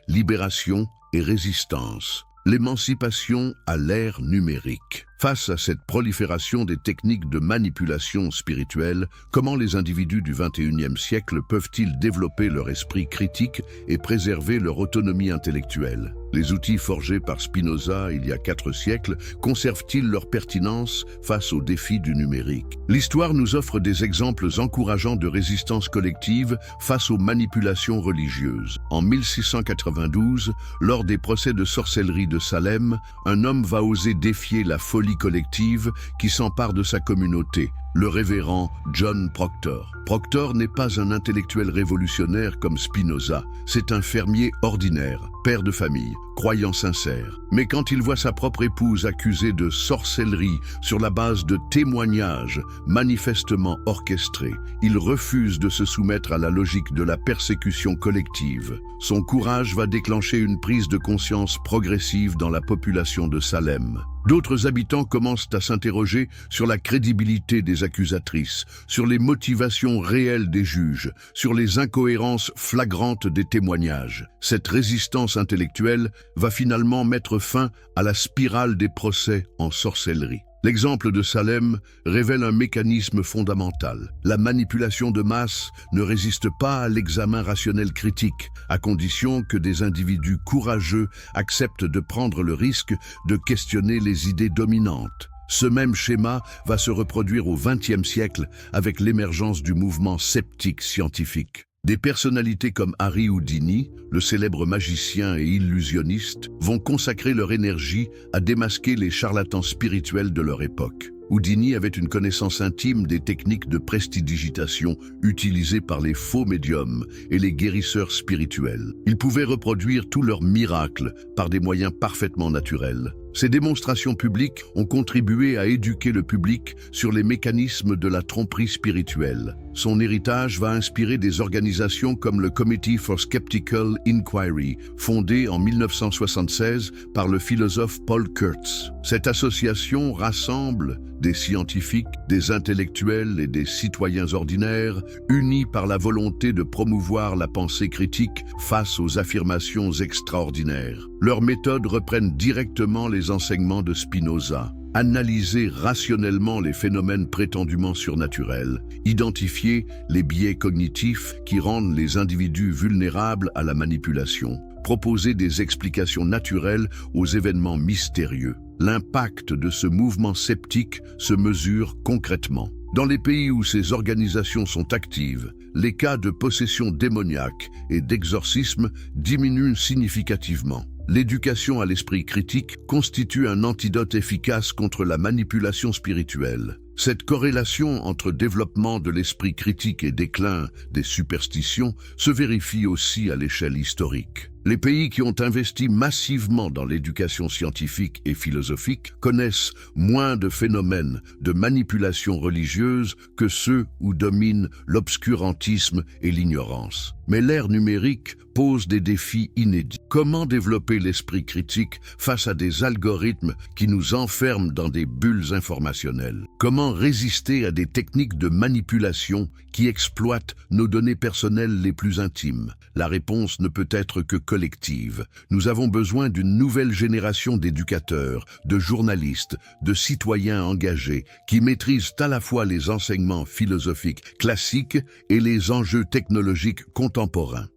Libération et résistance. L'émancipation à l'ère numérique. Face à cette prolifération des techniques de manipulation spirituelle, comment les individus du XXIe siècle peuvent-ils développer leur esprit critique et préserver leur autonomie intellectuelle? Les outils forgés par Spinoza il y a 4 siècles conservent-ils leur pertinence face aux défis du numérique? L'histoire nous offre des exemples encourageants de résistance collective face aux manipulations religieuses. En 1692, lors des procès de sorcellerie de Salem, un homme va oser défier la folie collective qui s'empare de sa communauté, le révérend John Proctor. Proctor n'est pas un intellectuel révolutionnaire comme Spinoza, c'est un fermier ordinaire, père de famille, croyant sincère. Mais quand il voit sa propre épouse accusée de sorcellerie sur la base de témoignages manifestement orchestrés, il refuse de se soumettre à la logique de la persécution collective. Son courage va déclencher une prise de conscience progressive dans la population de Salem. D'autres habitants commencent à s'interroger sur la crédibilité des accusatrices, sur les motivations réelles des juges, sur les incohérences flagrantes des témoignages. Cette résistance intellectuelle va finalement mettre fin à la spirale des procès en sorcellerie. L'exemple de Salem révèle un mécanisme fondamental. La manipulation de masse ne résiste pas à l'examen rationnel critique, à condition que des individus courageux acceptent de prendre le risque de questionner les idées dominantes. Ce même schéma va se reproduire au XXe siècle avec l'émergence du mouvement sceptique scientifique. Des personnalités comme Harry Houdini, le célèbre magicien et illusionniste, vont consacrer leur énergie à démasquer les charlatans spirituels de leur époque. Houdini avait une connaissance intime des techniques de prestidigitation utilisées par les faux médiums et les guérisseurs spirituels. Il pouvait reproduire tous leurs miracles par des moyens parfaitement naturels. Ces démonstrations publiques ont contribué à éduquer le public sur les mécanismes de la tromperie spirituelle. Son héritage va inspirer des organisations comme le Committee for Skeptical Inquiry, fondé en 1976 par le philosophe Paul Kurtz. Cette association rassemble des scientifiques, des intellectuels et des citoyens ordinaires, unis par la volonté de promouvoir la pensée critique face aux affirmations extraordinaires. Leurs méthodes reprennent directement les enseignements de Spinoza. Analyser rationnellement les phénomènes prétendument surnaturels, identifier les biais cognitifs qui rendent les individus vulnérables à la manipulation, proposer des explications naturelles aux événements mystérieux. L'impact de ce mouvement sceptique se mesure concrètement. Dans les pays où ces organisations sont actives, les cas de possession démoniaque et d'exorcisme diminuent significativement. L'éducation à l'esprit critique constitue un antidote efficace contre la manipulation spirituelle. Cette corrélation entre développement de l'esprit critique et déclin des superstitions se vérifie aussi à l'échelle historique. Les pays qui ont investi massivement dans l'éducation scientifique et philosophique connaissent moins de phénomènes de manipulation religieuse que ceux où dominent l'obscurantisme et l'ignorance. Mais l'ère numérique pose des défis inédits. Comment développer l'esprit critique face à des algorithmes qui nous enferment dans des bulles informationnelles? Comment résister à des techniques de manipulation qui exploitent nos données personnelles les plus intimes? La réponse ne peut être que collective. Nous avons besoin d'une nouvelle génération d'éducateurs, de journalistes, de citoyens engagés qui maîtrisent à la fois les enseignements philosophiques classiques et les enjeux technologiques contemporains.